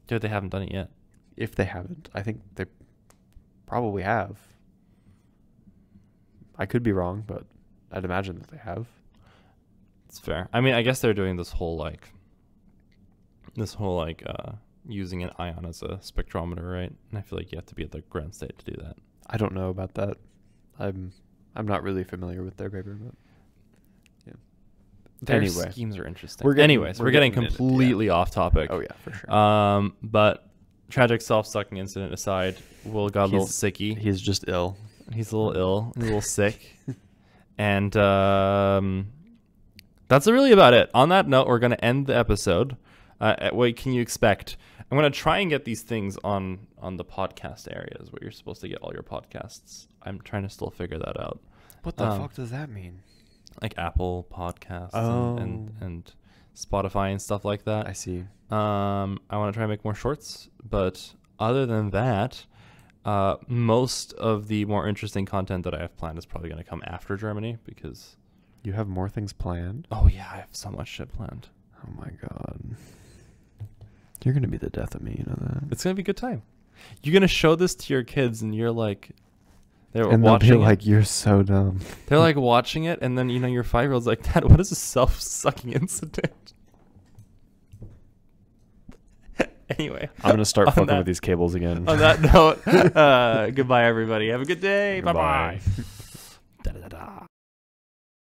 Dude, they haven't done it yet. If they haven't, I think they probably have. I could be wrong, but I'd imagine that they have. It's fair. I mean, I guess they're doing this whole using an ion as a spectrometer, right? And I feel like you have to be at the ground state to do that. I don't know about that. I'm not really familiar with their paper, but Their Anyway. schemes are interesting. We're getting- we're we're getting getting into- completely off topic. oh yeah, for sure. But tragic self-sucking incident aside, Will got a little sicky. He's just ill. He's a little ill, a little sick, and that's really about it. On that note, we're going to end the episode. What can you expect? I'm going to try and get these things on the podcast areas where you're supposed to get all your podcasts. I'm trying to still figure that out. What the fuck does that mean? Like Apple Podcasts Oh. and Spotify and stuff like that. I see. I want to try and make more shorts, but other than that, most of the more interesting content that I have planned is probably going to come after Germany because, You have more things planned? oh yeah, I have so much shit planned. Oh my god. You're gonna be the death of me, you know that. It's going to be a good time. You're going to show this to your kids and you're like, they're And they'll watching be it. like, "You're so dumb." They're like watching it, and then your 5-year-old's like, "Dad, what is a self-sucking incident?" Anyway, I'm gonna start On fucking that- with these cables again. on that note, goodbye everybody. Have a good day. Bye Goodbye. bye.